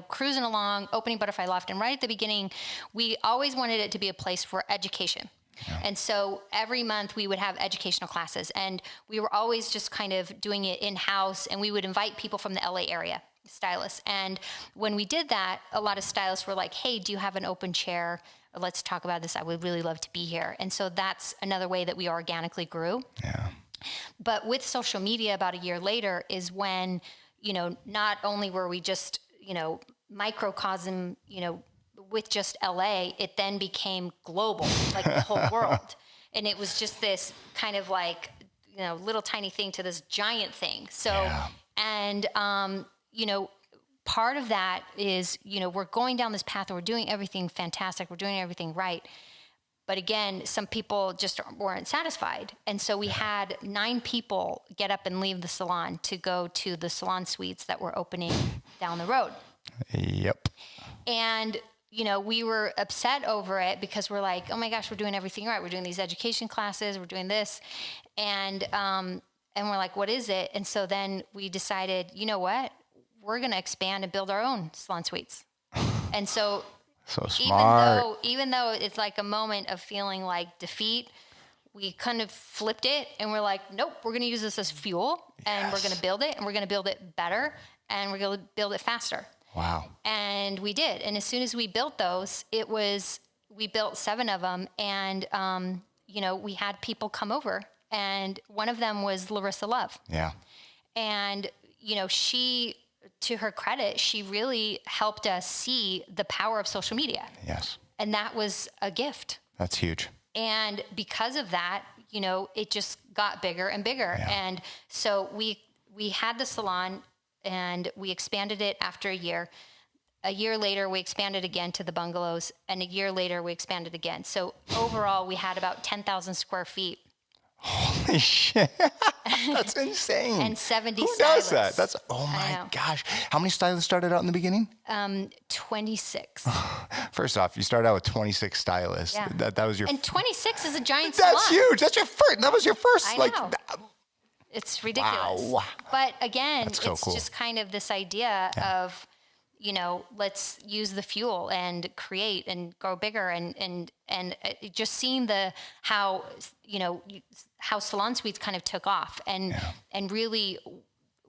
cruising along, opening Butterfly Loft, and right at the beginning, we always wanted it to be a place for education. Yeah. And so every month we would have educational classes, and we were always just kind of doing it in-house, and we would invite people from the LA area, stylists. And when we did that, a lot of stylists were like, hey, do you have an open chair? Let's talk about this. I would really love to be here. And so that's another way that we organically grew. Yeah. But with social media about a year later is when, not only were we just, microcosm, with just LA, it then became global, like the whole world. And it was just this kind of little tiny thing to this giant thing. So, yeah. And, part of that is, we're going down this path and we're doing everything fantastic. We're doing everything right. But again, some people just weren't satisfied. And so we had 9 people get up and leave the salon to go to the salon suites that were opening down the road. Yep. And, we were upset over it because we're like, oh my gosh, we're doing everything right. We're doing these education classes. We're doing this. And we're like, what is it? And so then we decided, you know what? We're going to expand and build our own salon suites. And so smart. Even though it's like a moment of feeling like defeat, we kind of flipped it and we're like, nope, we're going to use this as fuel and we're going to build it and we're going to build it better and we're going to build it faster. Wow. And we did. And as soon as we built those, we built 7 of them and, we had people come over and one of them was Larissa Love. Yeah. And, she, to her credit, she really helped us see the power of social media. Yes. And that was a gift. That's huge. And because of that, it just got bigger and bigger. Yeah. And so we had the salon and we expanded it after a year. A year later, we expanded again to the bungalows. And a year later, we expanded again. So overall, we had about 10,000 square feet. Holy shit. That's insane. And 70 Who stylists. does that? That's, oh my gosh. How many stylists started out in the beginning? 26. First off, you started out with 26 stylists. Yeah. That was your... And 26 is a giant salon. That's huge. That's your first. That was your first. I know. It's ridiculous. Wow. But again, so it's cool. just kind of this idea of, let's use the fuel and create and grow bigger and just seeing how salon suites kind of took off and really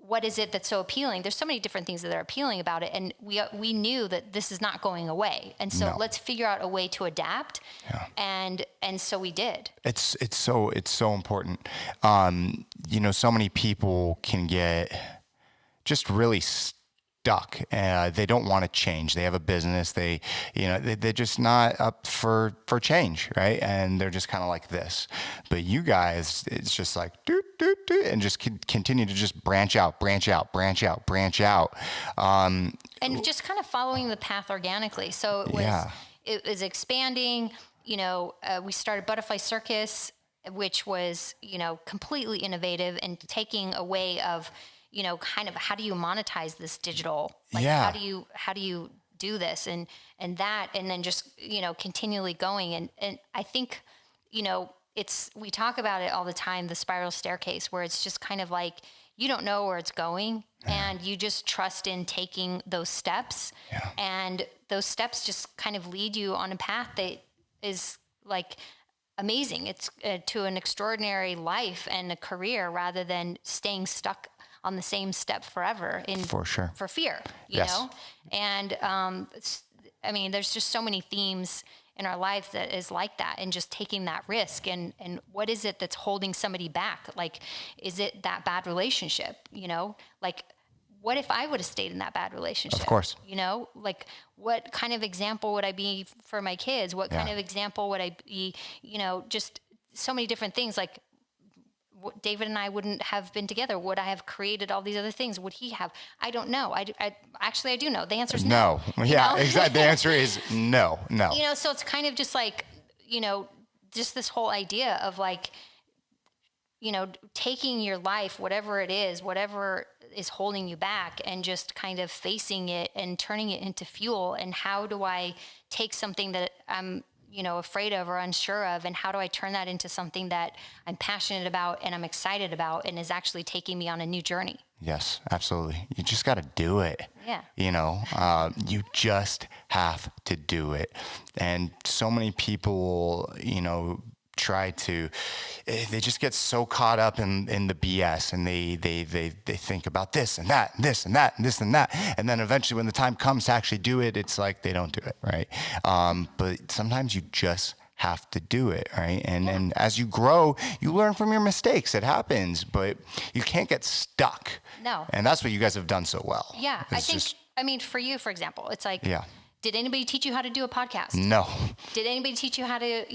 what is it that's so appealing? There's so many different things that are appealing about it. And we knew that this is not going away. And so let's figure out a way to adapt. Yeah. And so we did. It's so important. So many people can get just really stuck. They don't want to change. They have a business. They're just not up for change, right? And they're just kind of like this. But you guys, it's just like doot, doot, doot, and just continue to just branch out. And just kind of following the path organically. So it was expanding. We started Butterfly Circus, which was completely innovative and taking a way of kind of how do you monetize this digital? How do you do this and that, and then just, continually going. And I think, we talk about it all the time, the spiral staircase, where it's just kind of like, you don't know where it's going, and you just trust in taking those steps. Yeah. And those steps just kind of lead you on a path that is like amazing. It's to an extraordinary life and a career, rather than staying stuck on the same step forever for fear, you know? And, there's just so many themes in our life that is like that, and just taking that risk, and what is it that's holding somebody back? Like, is it that bad relationship? Like, what if I would have stayed in that bad relationship? Of course. Like, what kind of example would I be for my kids? What kind of example would I be, just so many different things. Like, David and I wouldn't have been together. Would I have created all these other things? Would he have? I don't know. I do know. The answer is no. Yeah, exactly. The answer is no. So it's kind of just like, just this whole idea of like, taking your life, whatever it is, whatever is holding you back, and just kind of facing it and turning it into fuel. And how do I take something that I'm, afraid of or unsure of, and how do I turn that into something that I'm passionate about and I'm excited about, and is actually taking me on a new journey? Yes, absolutely. You just got to do it. Yeah. You just have to do it. And so many people, they just get so caught up in the BS, and they think about this and that, and this and that, and this and that. And then eventually when the time comes to actually do it, it's like they don't do it, right? But sometimes you just have to do it, right? And as you grow, you learn from your mistakes. It happens, but you can't get stuck. No. And that's what you guys have done so well. Yeah. For you, for example, it's like, did anybody teach you how to do a podcast? No. Did anybody teach you how to,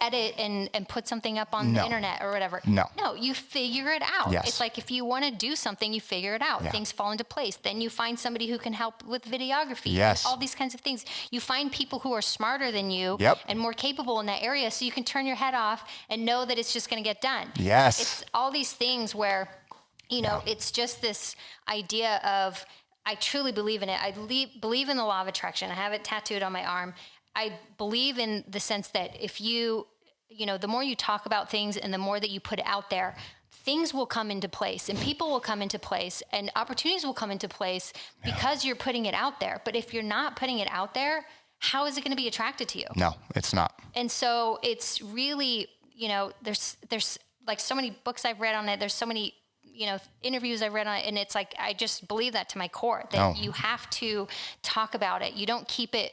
edit and put something up on the internet or whatever? No. No, you figure it out. Yes. It's like, if you want to do something, you figure it out. Yeah. Things fall into place. Then you find somebody who can help with videography. Yes. All these kinds of things. You find people who are smarter than you and more capable in that area, so you can turn your head off and know that it's just going to get done. Yes. It's all these things where, it's just this idea of, I truly believe in it. I believe in the law of attraction. I have it tattooed on my arm. I believe in the sense that if you, the more you talk about things and the more that you put it out there, things will come into place, and people will come into place, and opportunities will come into place because you're putting it out there. But if you're not putting it out there, how is it going to be attracted to you? No, it's not. And so it's really, there's like so many books I've read on it. There's so many interviews I read on it, and it's like, I just believe that to my core, that you have to talk about it. You don't keep it,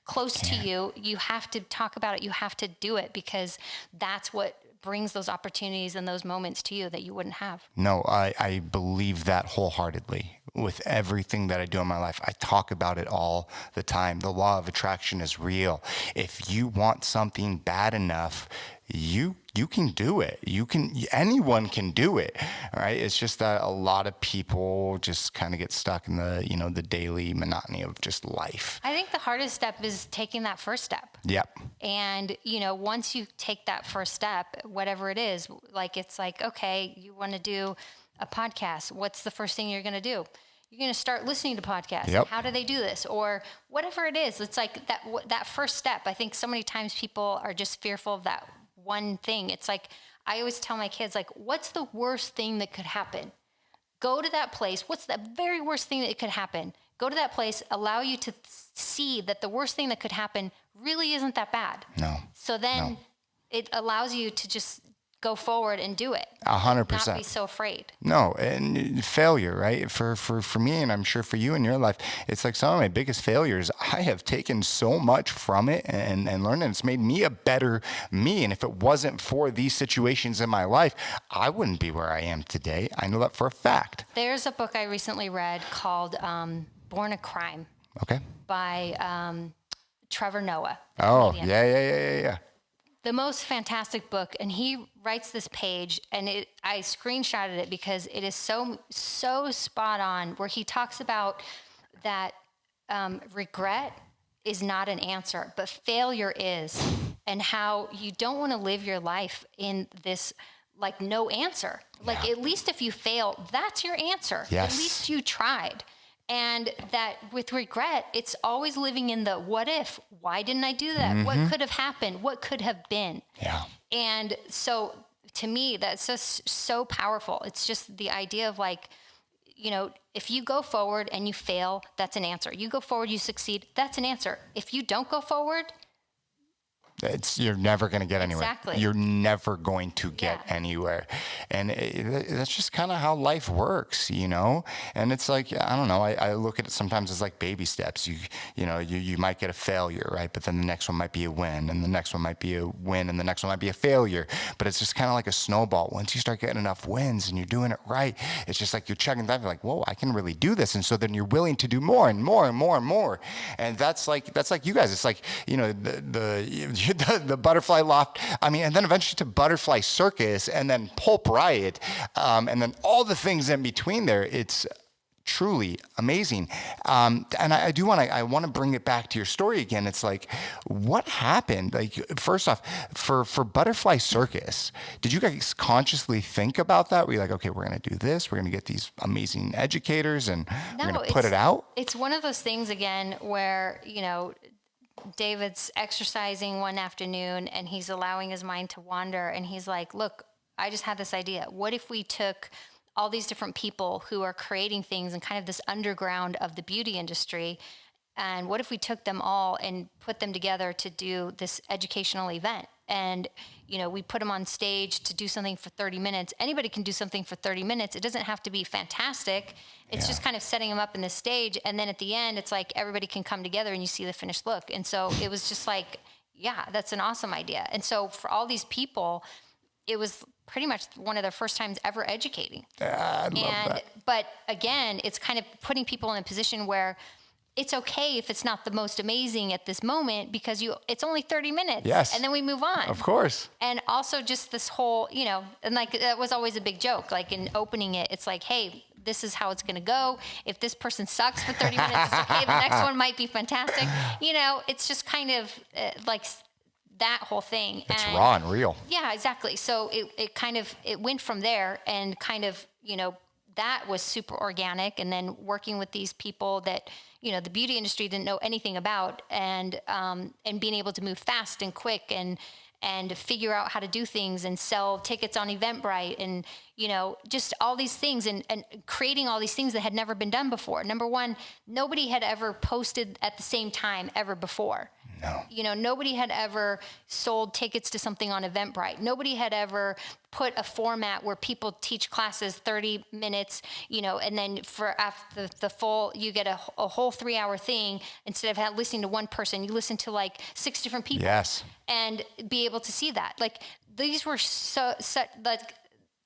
close to you. You have to talk about it. You have to do it, because that's what brings those opportunities and those moments to you that you wouldn't have. No, I believe that wholeheartedly. With everything that I do in my life, I talk about it all the time. The law of attraction is real. If you want something bad enough, you can do it. Anyone can do it, right? It's just that a lot of people just kind of get stuck in the daily monotony of just life. I think the hardest step is taking that first step. Yep. And, once you take that first step, whatever it is, like, it's like, okay, you want to do a podcast. What's the first thing you're going to do? You're going to start listening to podcasts. Yep. How do they do this? Or whatever it is. It's like that first step. I think so many times people are just fearful of that one thing. It's like, I always tell my kids, like, what's the worst thing that could happen? Go to that place. What's the very worst thing that could happen? Go to that place, allow you to see that the worst thing that could happen really isn't that bad. No. So then it allows you to just go forward and do it. 100%. Not be so afraid. No, and failure, right? For me, and I'm sure for you in your life, it's like some of my biggest failures. I have taken so much from it and learned, and it's made me a better me. And if it wasn't for these situations in my life, I wouldn't be where I am today. I know that for a fact. There's a book I recently read called Born a Crime. Okay. By Trevor Noah. Oh, yeah. The most fantastic book, and he writes this page, and I screenshotted it because it is so spot on, where he talks about that regret is not an answer, but failure is, and how you don't want to live your life in this like no answer. Like, at least if you fail, that's your answer. Yes. At least you tried. And that with regret, it's always living in the what if, why didn't I do that? What could have happened? What could have been? Yeah. And so to me, that's just so powerful. It's just the idea of like, you know, if you go forward and you fail, that's an answer. You go forward, you succeed, that's an answer. If you don't go forward, you're never going to get anywhere. Exactly. You're never going to get anywhere. And that's just kind of how life works, you know? And it's like, I don't know, I look at it sometimes as like baby steps. You might get a failure, right? But then the next one might be a win, and the next one might be a win, and the next one might be a failure. But it's just kind of like a snowball. Once you start getting enough wins and you're doing it right, it's just like you're checking that, you're like, whoa, I can really do this. And so then you're willing to do more and more and more and more. And that's like you guys. It's like, you know, the Butterfly Loft, and then eventually to Butterfly Circus, and then Pulp, Riot, and then all the things in between there. It's truly amazing. And I want to bring it back to your story again. It's like, what happened? Like, first off, for Butterfly Circus, did you guys consciously think about that? Were you like, okay, we're going to do this. We're going to get these amazing educators and we're going to put it out? It's one of those things again where, you know, David's exercising one afternoon and he's allowing his mind to wander. And he's like, look, I just had this idea. What if we took all these different people who are creating things in kind of this underground of the beauty industry, and what if we took them all and put them together to do this educational event? And, you know, we put them on stage to do something for 30 minutes. Anybody can do something for 30 minutes. It doesn't have to be fantastic. It's just kind of setting them up in the stage. And then at the end, it's like everybody can come together and you see the finished look. And so it was just like, yeah, that's an awesome idea. And so for all these people, it was pretty much one of their first times ever educating. I love that. But again, it's kind of putting people in a position where it's okay if it's not the most amazing at this moment, because it's only 30 minutes. Yes. And then we move on. Of course. And also just this whole, you know, and like that was always a big joke. Like in opening it, it's like, hey, this is how it's going to go. If this person sucks for 30 minutes, it's okay. The next one might be fantastic. You know, it's just kind of like that whole thing. It's raw and real. Yeah, exactly. So it went from there, and kind of, you know, that was super organic. And then working with these people that, you know, the beauty industry didn't know anything about, and being able to move fast and quick and figure out how to do things and sell tickets on Eventbrite, and, you know, just all these things, and creating all these things that had never been done before. Number one, nobody had ever posted at the same time ever before. No. You know, nobody had ever sold tickets to something on Eventbrite. Nobody had ever put a format where people teach classes 30 minutes, you know, and then for after the full, you get a whole 3-hour thing. Instead of listening to one person, you listen to like 6 different people. Yes. And be able to see that. Like, these were such like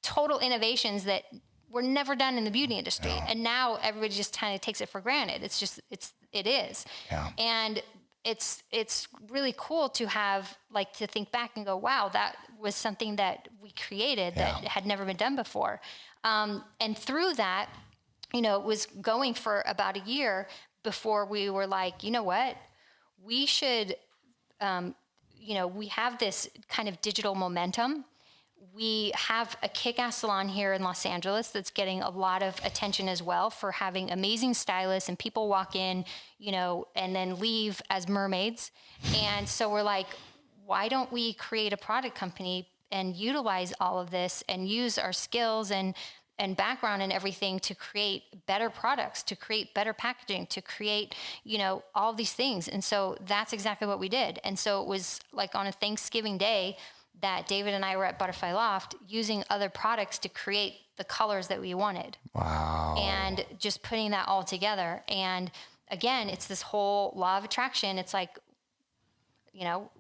total innovations that were never done in the beauty industry. No. And now everybody just kind of takes it for granted. It is. Yeah. And it's really cool to have, like, to think back and go, wow, that was something that we created that had never been done before. And through that, you know, it was going for about a year before we were like, you know what, we should, you know, we have this kind of digital momentum. We have a kick-ass salon here in Los Angeles that's getting a lot of attention as well for having amazing stylists, and people walk in, you know, and then leave as mermaids. And so we're like, why don't we create a product company and utilize all of this and use our skills and background and everything to create better products, to create better packaging, to create, you know, all these things. And so that's exactly what we did. And so it was like on a Thanksgiving day that David and I were at Butterfly Loft using other products to create the colors that we wanted. Wow. And just putting that all together. And again, it's this whole law of attraction. It's like, you know,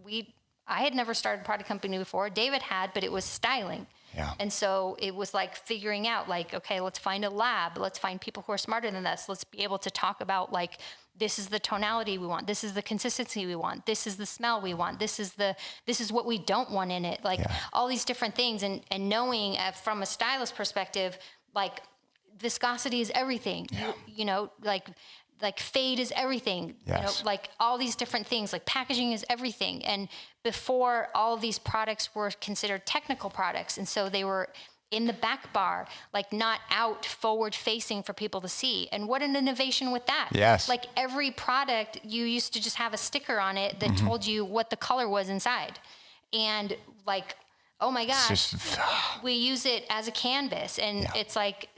I had never started a product company before. David had, but it was styling. Yeah. And so it was like figuring out, like, okay, let's find a lab. Let's find people who are smarter than us. Let's be able to talk about, like, this is the tonality we want. This is the consistency we want. This is the smell we want. This is what we don't want in it. Like, all these different things, and knowing from a stylist perspective, like, viscosity is everything. Yeah. You know, like fade is everything. Yes. You know, like all these different things, like packaging is everything. And before, all of these products were considered technical products. And so they were in the back bar, like not out forward facing for people to see. And what an innovation with that. Yes. Like every product, you used to just have a sticker on it that told you what the color was inside. And like, oh my gosh, we use it as a canvas, and it's like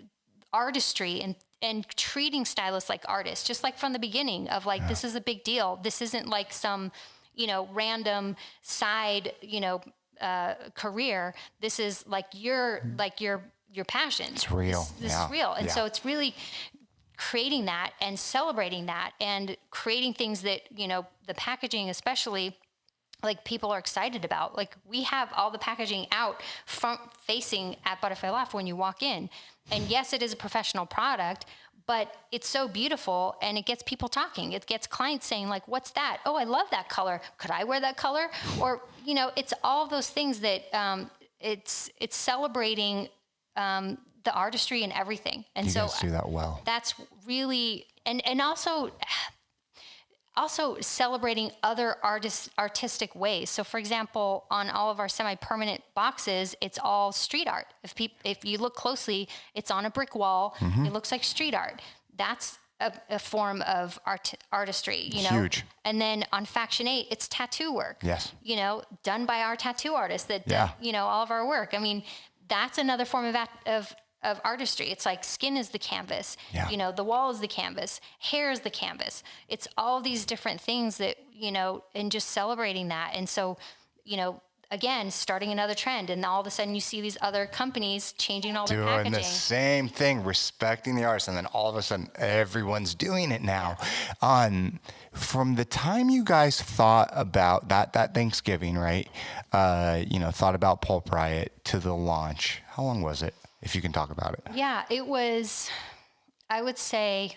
artistry and treating stylists like artists, just like from the beginning of like, this is a big deal. This isn't like some, random side, career. This is like your passion. It's real. This is real. And so it's really creating that and celebrating that and creating things that, the packaging, especially, like people are excited about. Like we have all the packaging out front facing at Butterfly Loft when you walk in. And yes, it is a professional product, but it's so beautiful and it gets people talking. It gets clients saying like, what's that? Oh, I love that color. Could I wear that color? Or, it's all those things that it's celebrating the artistry and everything. And you guys do that well. That's really, and also celebrating other artistic ways. So for example, on all of our semi-permanent boxes, it's all street art. If you look closely, it's on a brick wall. It looks like street art. That's a form of artistry, Huge. And then on Faction 8, it's tattoo work. Yes. Done by our tattoo artists that, all of our work. I mean, that's another form of artistry. It's like skin is the canvas, the wall is the canvas, hair is the canvas. It's all these different things that, and just celebrating that. And so, again, starting another trend, and all of a sudden you see these other companies changing all their packaging. Doing the same thing, respecting the artist, and then all of a sudden everyone's doing it now. From the time you guys thought about that Thanksgiving, right? Thought about Pulp Riot to the launch, how long was it? If you can talk about it. Yeah, it was, I would say,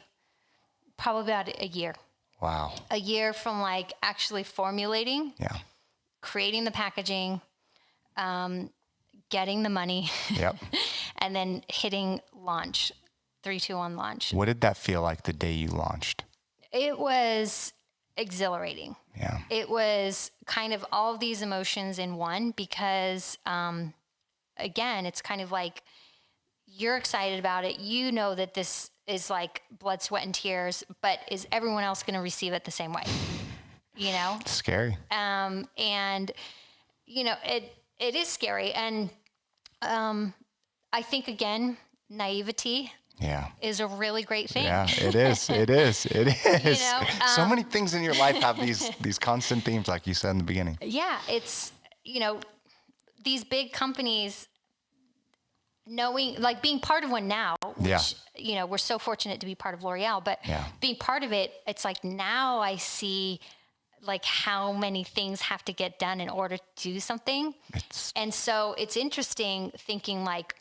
probably about a year. Wow. A year from like actually formulating, creating the packaging, getting the money, and then hitting launch, 3, 2, 1 launch. What did that feel like the day you launched? It was exhilarating. Yeah. It was kind of all of these emotions in one because, again, it's kind of like, you're excited about it. You know that this is like blood, sweat, and tears, but is everyone else going to receive it the same way? It's scary. And it is scary. And I think again, naivety is a really great thing. Yeah, it is. It is. It is. So many things in your life have these constant themes, like you said in the beginning. Yeah, it's these big companies. Knowing, like being part of one now, which, we're so fortunate to be part of L'Oreal, but being part of it, it's like now I see like how many things have to get done in order to do something. And so it's interesting thinking like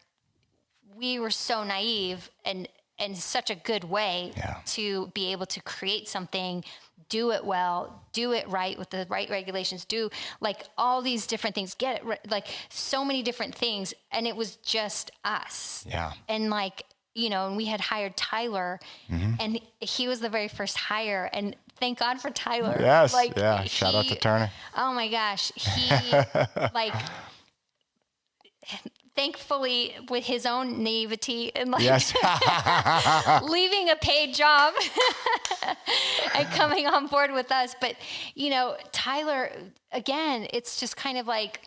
we were so naive and in such a good way to be able to create something, do it well, do it right with the right regulations, do like all these different things, get it right, like so many different things. And it was just us. Yeah. And like, and we had hired Tyler and he was the very first hire, and thank God for Tyler. Yes. Like, shout out to Turner. Oh my gosh. He like, thankfully with his own naivety and like leaving a paid job and coming on board with us. But, Tyler, again, it's just kind of like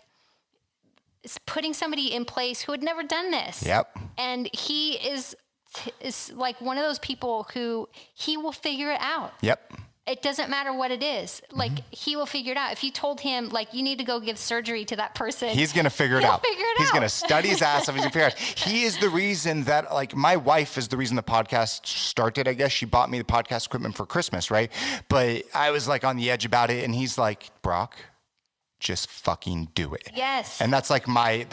it's putting somebody in place who had never done this. Yep. And he is like one of those people who he will figure it out. Yep. It doesn't matter what it is. Like he will figure it out. If you told him like you need to go give surgery to that person, he's going to figure it out. He's going to study his ass off. He's going to figure it out. He is the reason that like my wife is the reason the podcast started. I guess she bought me the podcast equipment for Christmas, right? But I was like on the edge about it, and he's like, Brock, just fucking do it. Yes. And that's like my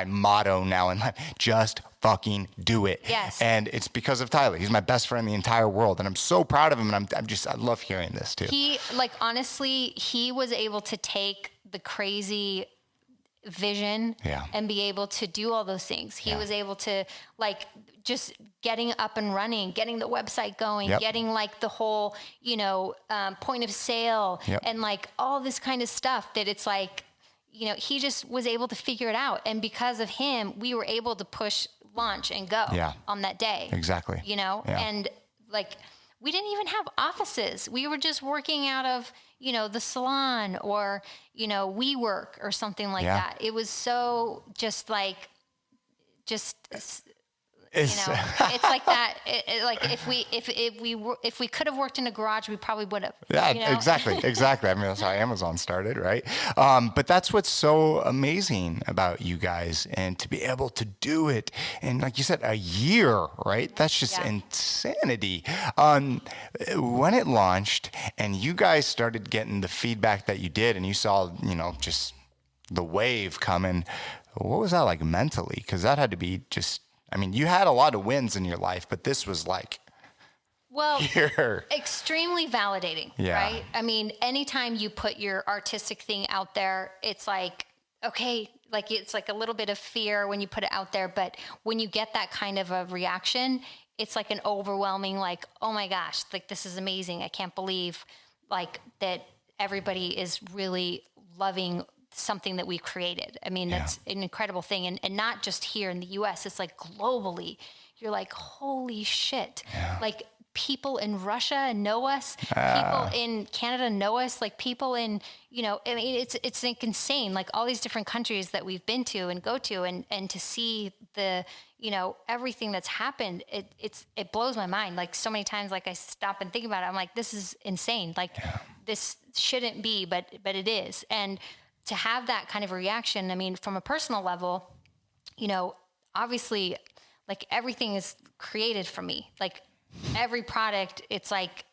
motto now in life. Just fucking do it. Yes. And it's because of Tyler. He's my best friend in the entire world, and I'm so proud of him. And I love hearing this too. Honestly, he was able to take the crazy vision and be able to do all those things. He was able to like just getting up and running, getting the website going, getting like the whole, point of sale and like all this kind of stuff that it's like, he just was able to figure it out. And because of him, we were able to push launch and go on that day. Exactly. And like, we didn't even have offices. We were just working out of, the Salon or, WeWork or something like that. It was so just like, it's like that. Like if we could have worked in a garage, we probably would have. Yeah, exactly. I mean, that's how Amazon started, right? But that's what's so amazing about you guys, and to be able to do it in, like you said, a year, right? That's just insanity. When it launched and you guys started getting the feedback that you did, and you saw, just the wave coming, what was that like mentally? Because that had to be just, I mean, you had a lot of wins in your life, but this was like, extremely validating, right? I mean, anytime you put your artistic thing out there, it's like, okay, like it's like a little bit of fear when you put it out there, but when you get that kind of a reaction, it's like an overwhelming, like, oh my gosh, like this is amazing. I can't believe like that everybody is really loving something that we created. I mean, that's an incredible thing. And not just here in the US, it's like globally, you're like, holy shit. Like people in Russia know us, people in Canada know us, like people in, I mean, it's like insane. Like all these different countries that we've been to and go to, and to see the, everything that's happened, it blows my mind. Like so many times, like I stop and think about it. I'm like, this is insane. Like this shouldn't be, but it is. And to have that kind of reaction, I mean, from a personal level, obviously, like everything is created for me. Like every product, it's like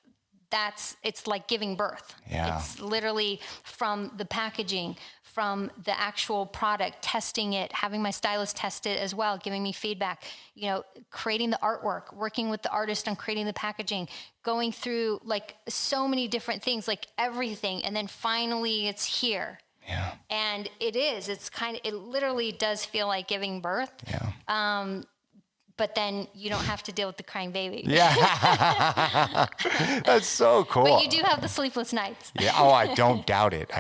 it's like giving birth. It's literally from the packaging, from the actual product, testing it, having my stylist test it as well, giving me feedback, creating the artwork, working with the artist on creating the packaging, going through like so many different things, like everything. And then finally it's here. And it literally does feel like giving birth. But then you don't have to deal with the crying baby. That's so cool. But you do have the sleepless nights. Oh, I don't doubt it.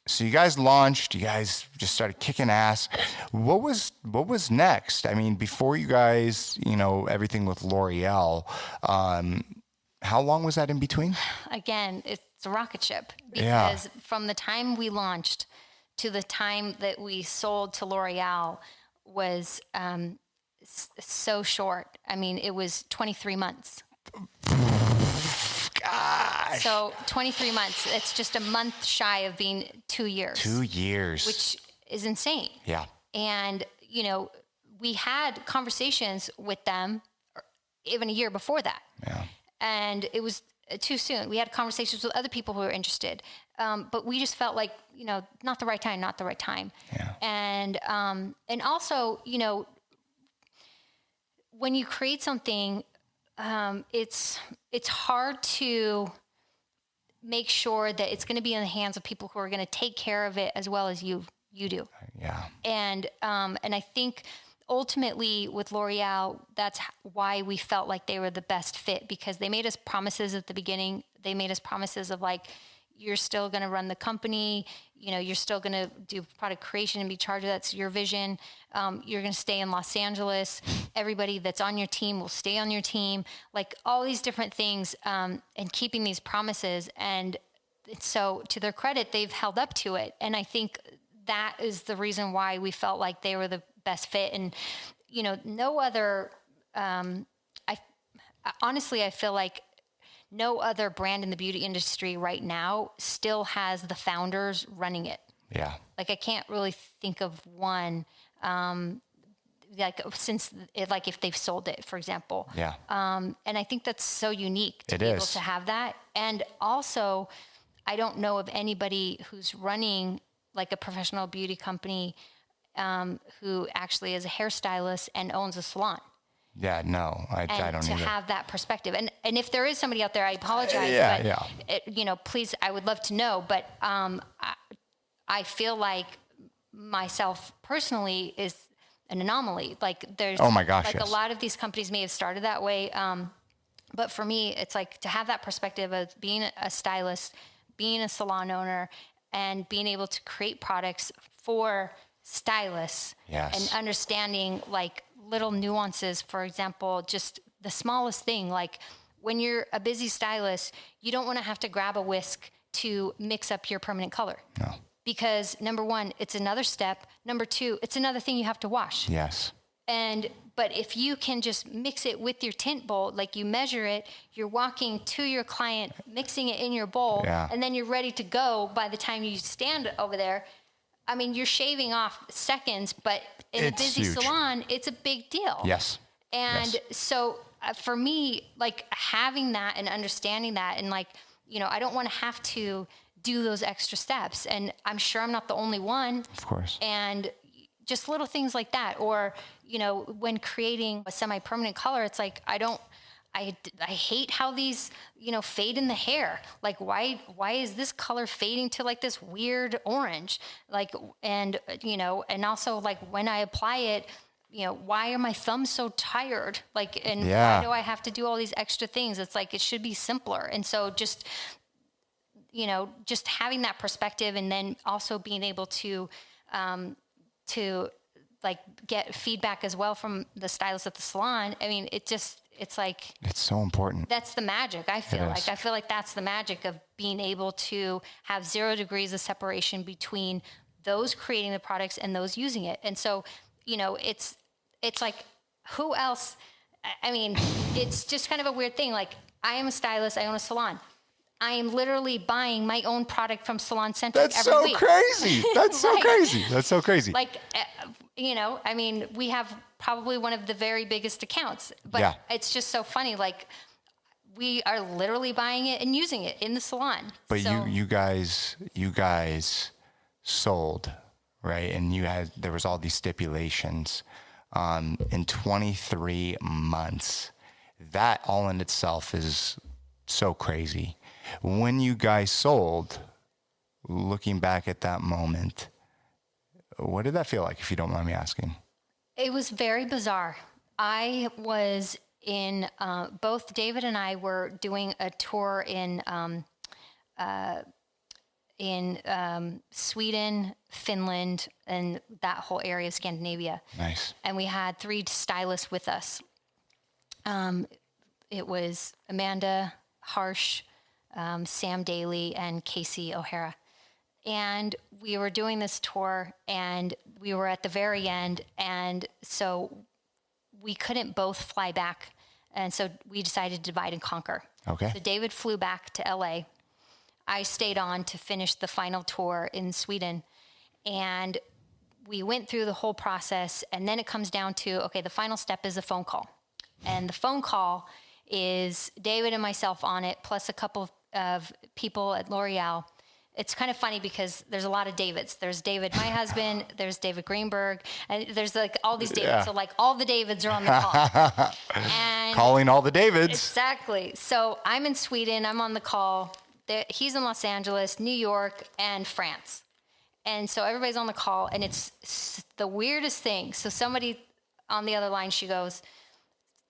So you guys launched, you guys just started kicking ass. What was next? I mean, before you guys, everything with L'Oreal, how long was that in between? Again, it's a rocket ship, because from the time we launched to the time that we sold to L'Oreal was so short. I mean, it was 23 months. Gosh. So 23 months, it's just a month shy of being 2 years. 2 years. Which is insane. And, we had conversations with them even a year before that. And it was too soon. We had conversations with other people who were interested. But we just felt like, not the right time. And also, when you create something, it's hard to make sure that it's going to be in the hands of people who are going to take care of it as well as you do. And I think ultimately with L'Oreal, that's why we felt like they were the best fit, because they made us promises at the beginning. They made us promises of like, you're still going to run the company, you're still going to do product creation and be charged of that's your vision. You're going to stay in Los Angeles. Everybody that's on your team will stay on your team. Like all these different things, and keeping these promises. And so to their credit, they've held up to it. And I think that is the reason why we felt like they were the best fit. And, no other, honestly, I feel like no other brand in the beauty industry right now still has the founders running it. Like I can't really think of one, like since it, like if they've sold it, for example. And I think that's so unique to be able to have that. And also, I don't know of anybody who's running like a professional beauty company who actually is a hairstylist and owns a salon. I don't either. To have that perspective. And if there is somebody out there, I apologize. Please, I would love to know. But I feel like myself personally is an anomaly. Like there's, oh my gosh, like a lot of these companies may have started that way. But for me, it's like to have that perspective of being a stylist, being a salon owner, and being able to create products for stylists and understanding like little nuances. For example, just the smallest thing, like when you're a busy stylist, you don't want to have to grab a whisk to mix up your permanent color. No. Because number one, it's another step. Number two, it's another thing you have to wash. Yes. But if you can just mix it with your tint bowl, like you measure it, you're walking to your client, mixing it in your bowl, and then you're ready to go by the time you stand over there. I mean, you're shaving off seconds, but in a busy salon, it's a big deal. Yes. And so for me, like having that and understanding that, and like, you know, I don't want to have to do those extra steps. And I'm sure I'm not the only one. Of course. And just little things like that. Or, you know, when creating a semi-permanent color, it's like, I hate how these, you know, fade in the hair. Like, why is this color fading to like this weird orange? Like, and, you know, and also like when I apply it, you know, why are my thumbs so tired? Like, and why do I have to do all these extra things? It's like, it should be simpler. And so just, you know, just having that perspective, and then also being able to like get feedback as well from the stylist at the salon. I mean, it's like, it's so important. That's the magic. I feel like that's the magic of being able to have 0 degrees of separation between those creating the products and those using it. And so, you know, it's like, who else? I mean, it's just kind of a weird thing. Like, I am a stylist. I own a salon. I am literally buying my own product from Salon Centric every week. Crazy. That's so crazy. That's so crazy. Like, you know, I mean, we have probably one of the very biggest accounts, but it's just so funny. Like, we are literally buying it and using it in the salon. But so, you guys sold, right? And there was all these stipulations in 23 months. That all in itself is so crazy. When you guys sold, looking back at that moment, what did that feel like, if you don't mind me asking? It was very bizarre. I was in, both David and I were doing a tour in Sweden, Finland, and that whole area of Scandinavia. Nice. And we had 3 stylists with us. It was Amanda Harsh, Sam Daly, and Casey O'Hara. And we were doing this tour, and we were at the very end, and so we couldn't both fly back, and so we decided to divide and conquer. Okay. So David flew back to LA. I stayed on to finish the final tour in Sweden, and we went through the whole process, and then it comes down to, okay, the final step is a phone call. And the phone call is David and myself on it, plus a couple of people at L'Oreal. It's kind of funny because there's a lot of Davids. There's David, my husband, there's David Greenberg, and there's like all these Davids. Yeah. So like all the Davids are on the call. And calling all the Davids. Exactly. So I'm in Sweden, I'm on the call. He's in Los Angeles, New York, and France. And so everybody's on the call, and it's the weirdest thing. So somebody on the other line, she goes,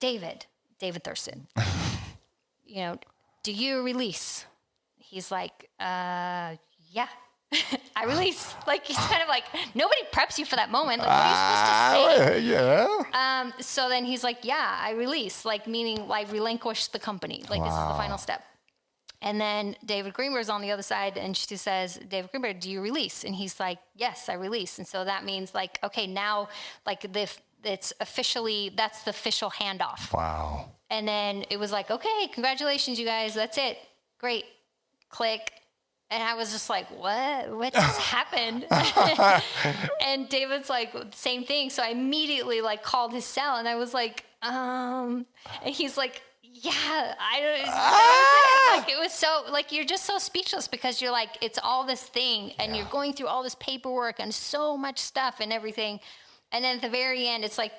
David Thurston, you know, do you release? He's like, yeah, I release. Like, he's kind of like, nobody preps you for that moment. Like, what are you supposed to say? Yeah. So then he's like, yeah, I release, like, meaning like relinquish the company. Like, this is the final step. And then David Greenberg's on the other side, and she says, David Greenberg, do you release? And he's like, yes, I release. And so that means like, okay, now like it's officially, that's the official handoff. Wow. And then it was like, okay, congratulations, you guys. That's it. Great. Click. And I was just like, what just happened? And David's like, same thing. So I immediately like called his cell, and I was like, and he's like, yeah, I don't, like, it was so, like, you're just so speechless because you're like, it's all this thing, and you're going through all this paperwork and so much stuff and everything. And then at the very end, it's like,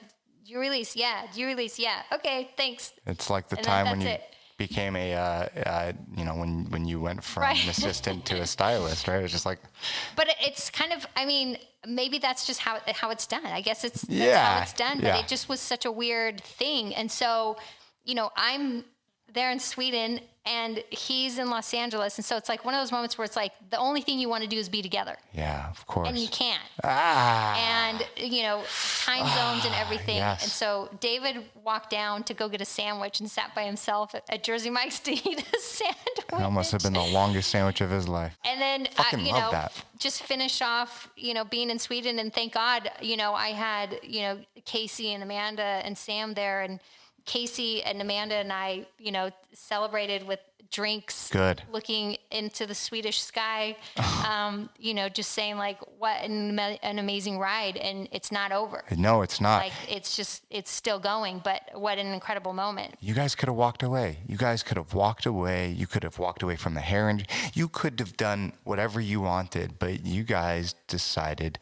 do you release? Yeah. Do you release? Yeah. Okay, thanks. It's like the time when you became a, you know, when you went from an assistant to a stylist, right? It's just like. But it's kind of, I mean, maybe that's just how it's done. I guess that's how it's done. But it just was such a weird thing. And so, you know, I'm they're in Sweden and he's in Los Angeles. And so it's like one of those moments where it's like the only thing you want to do is be together. Yeah, of course. And you can't. Ah. And, time zones and everything. Yes. And so David walked down to go get a sandwich and sat by himself at Jersey Mike's to eat a sandwich. That must have been the longest sandwich of his life. And then, love that. just finish off, being in Sweden. And thank God, I had, Casey and Amanda and Sam there. And Casey and Amanda and I, celebrated with drinks. Good. Looking into the Swedish sky, just saying like, what an amazing ride. And it's not over. No, it's not. Like, it's still going, but what an incredible moment. You guys could have walked away. You guys could have walked away. You could have walked away from the hair industry. You could have done whatever you wanted, but you guys decided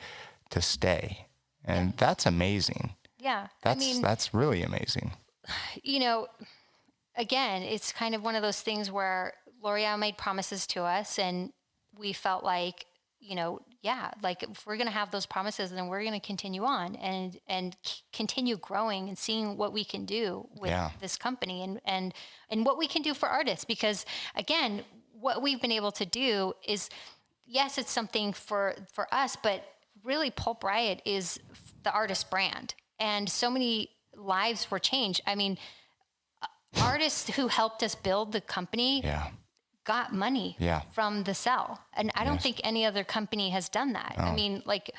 to stay. And that's amazing. Yeah. That's really amazing. Again, it's kind of one of those things where L'Oreal made promises to us and we felt like, like if we're going to have those promises, then we're going to continue on and continue growing and seeing what we can do with this company and what we can do for artists. Because again, what we've been able to do is, yes, it's something for us, but really Pulp Riot is the artist brand. And so many lives were changed. I mean, artists who helped us build the company got money from the sell. And I don't think any other company has done that. I mean, like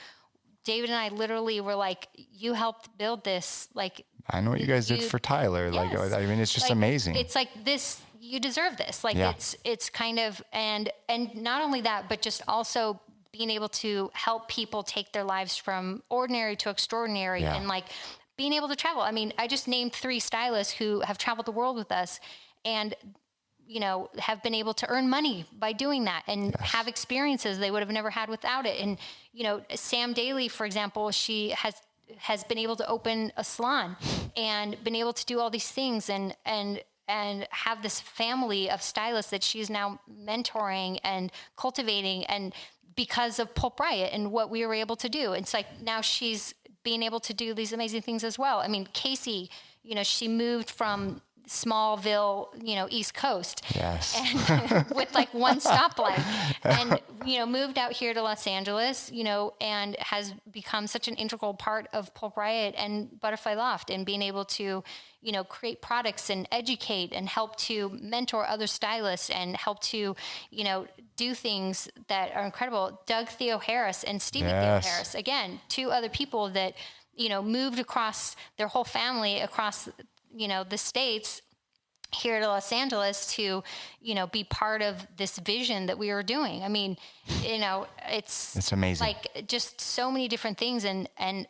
David and I literally were like, you helped build this. Like, I know what you guys did for Tyler. Yes. Like, I mean, it's just amazing. It's like this, you deserve this. Like it's kind of, and not only that, but just also being able to help people take their lives from ordinary to extraordinary and like being able to travel. I mean, I just named 3 stylists who have traveled the world with us and, have been able to earn money by doing that and have experiences they would have never had without it. And, Sam Daly, for example, she has been able to open a salon and been able to do all these things and have this family of stylists that she's now mentoring and cultivating and because of Pulp Riot and what we were able to do. It's like now she's being able to do these amazing things as well. I mean, Casey, she moved from Smallville, East Coast. Yes. And with like one stoplight and, moved out here to Los Angeles, and has become such an integral part of Pulp Riot and Butterfly Loft and being able to, create products and educate and help to mentor other stylists and help to, do things that are incredible. Doug Theo Harris and Stevie Theo Harris, again, 2 other people that, moved across their whole family across the States here to Los Angeles to, be part of this vision that we were doing. I mean, it's amazing. Like just so many different things. And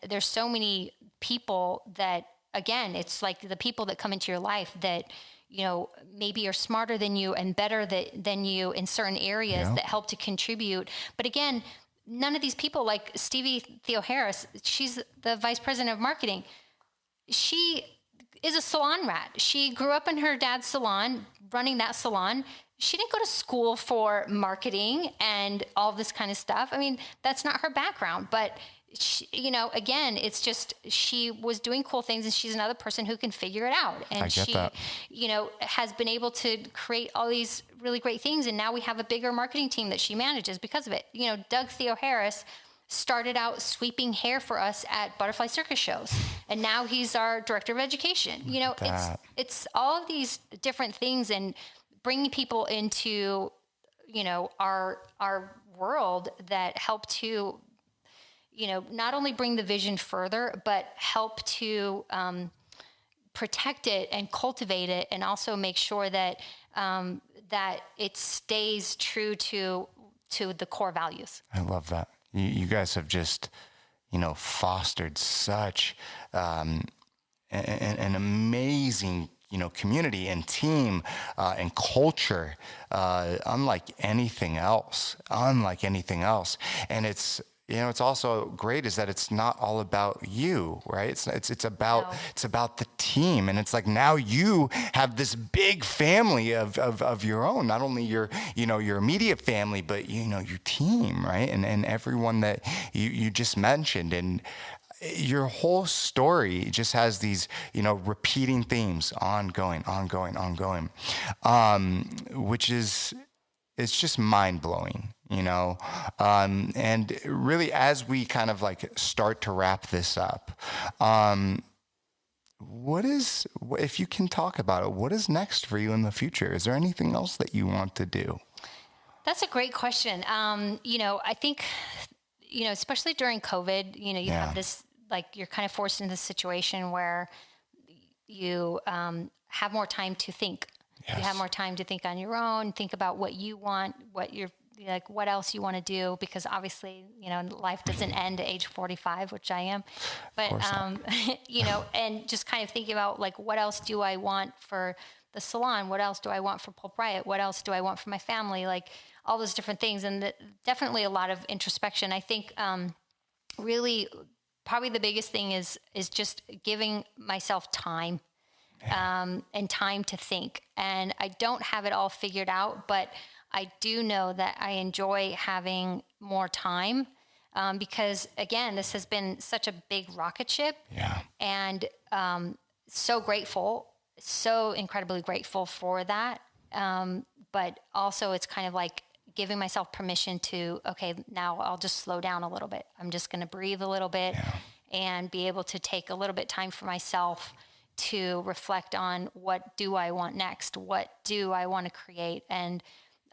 there's so many people that, again, it's like the people that come into your life that, maybe are smarter than you and better than you in certain areas that help to contribute. But again, none of these people like Stevie Theo Harris, she's the vice president of marketing. She is a salon rat. She grew up in her dad's salon, running that salon. She didn't go to school for marketing and all this kind of stuff. I mean, that's not her background, but she, again, it's just, she was doing cool things and she's another person who can figure it out. And she, has been able to create all these really great things. And now we have a bigger marketing team that she manages because of it. Doug Theo Harris started out sweeping hair for us at Butterfly Circus shows. And now he's our director of education. It's all of these different things and bringing people into, our world that help to, not only bring the vision further, but help to protect it and cultivate it and also make sure that, that it stays true to the core values. I love that. You guys have just, fostered such an amazing, community and team and culture unlike anything else. And it's, it's also great is that it's not all about you, right? It's about the team. And it's like now you have this big family of your own, not only your immediate family, but, your team, right? And everyone that you just mentioned. And your whole story just has these, repeating themes, ongoing, which is, it's just mind blowing, and really, as we kind of like start to wrap this up, if you can talk about it, what is next for you in the future? Is there anything else that you want to do? That's a great question. I think, especially during COVID, you have this, like, you're kind of forced into this situation where you have more time to think. Yes. You have more time to think on your own, think about what you want, what else you want to do, because obviously, life doesn't end at age 45, which I am, but, and just kind of thinking about, like, what else do I want for the salon? What else do I want for Pulp Riot? What else do I want for my family? Like, all those different things. And definitely a lot of introspection. I think, really probably the biggest thing is just giving myself time, and time to think. And I don't have it all figured out, but I do know that I enjoy having more time, because again, this has been such a big rocket ship. Yeah. And, so grateful, so incredibly grateful for that. But also it's kind of like giving myself permission to, okay, now I'll just slow down a little bit. I'm just going to breathe a little bit and be able to take a little bit time for myself to reflect on, what do I want next? What do I want to create? And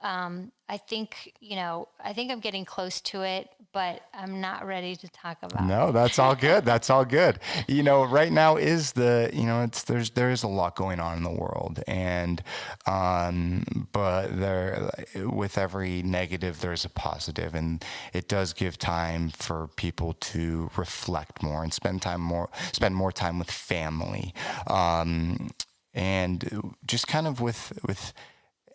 I think I'm getting close to it, but I'm not ready to talk about it. No, that's all good. That's all good. Right now is there is a lot going on in the world, and but with every negative, there's a positive, and it does give time for people to reflect more and spend more time with family, and just kind of with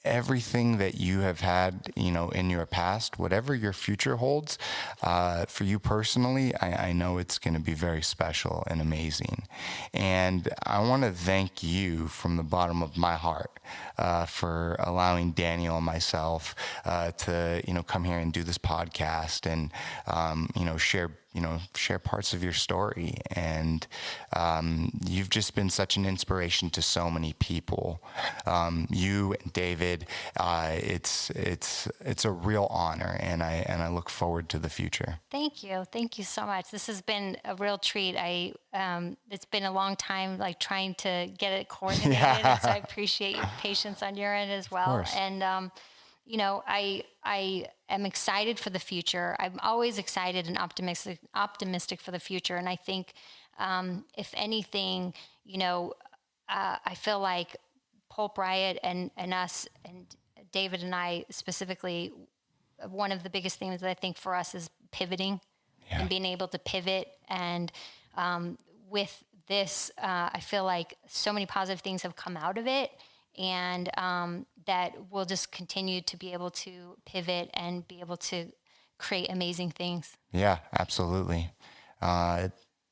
everything that you have had, in your past, whatever your future holds, for you personally, I know it's going to be very special and amazing. And I want to thank you from the bottom of my heart, for allowing Daniel and myself, to, come here and do this podcast and, share parts of your story. And you've just been such an inspiration to so many people. You and David, it's a real honor, and I look forward to the future. Thank you so much. This has been a real treat. It's been a long time, like, trying to get it coordinated. Yeah. So I appreciate your patience on your end as well. And I am excited for the future. I'm always excited and optimistic for the future. And I think, if anything, I feel like Pulp Riot and us, and David and I specifically, one of the biggest things that I think for us is pivoting, and being able to pivot. And with this, I feel like so many positive things have come out of it. And that we'll just continue to be able to pivot and be able to create amazing things. Yeah, absolutely.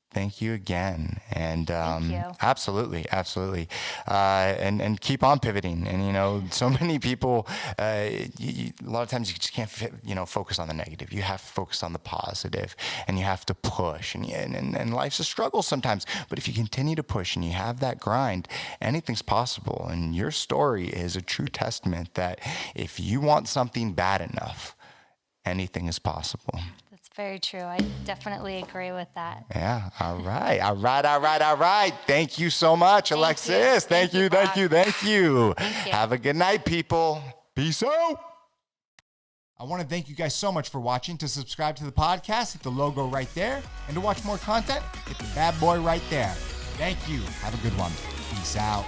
Thank you again. And thank you. Absolutely. And keep on pivoting. And, so many people, a lot of times you just can't, focus on the negative. You have to focus on the positive, and you have to push. And life's a struggle sometimes. But if you continue to push and you have that grind, anything's possible. And your story is a true testament that if you want something bad enough, anything is possible. Very true. I definitely agree with that. Yeah. All right. Thank you so much, Alexis. Thank you. Have a good night, people. Peace out. I want to thank you guys so much for watching. To subscribe to the podcast, hit the logo right there. And to watch more content, hit the bad boy right there. Thank you. Have a good one. Peace out.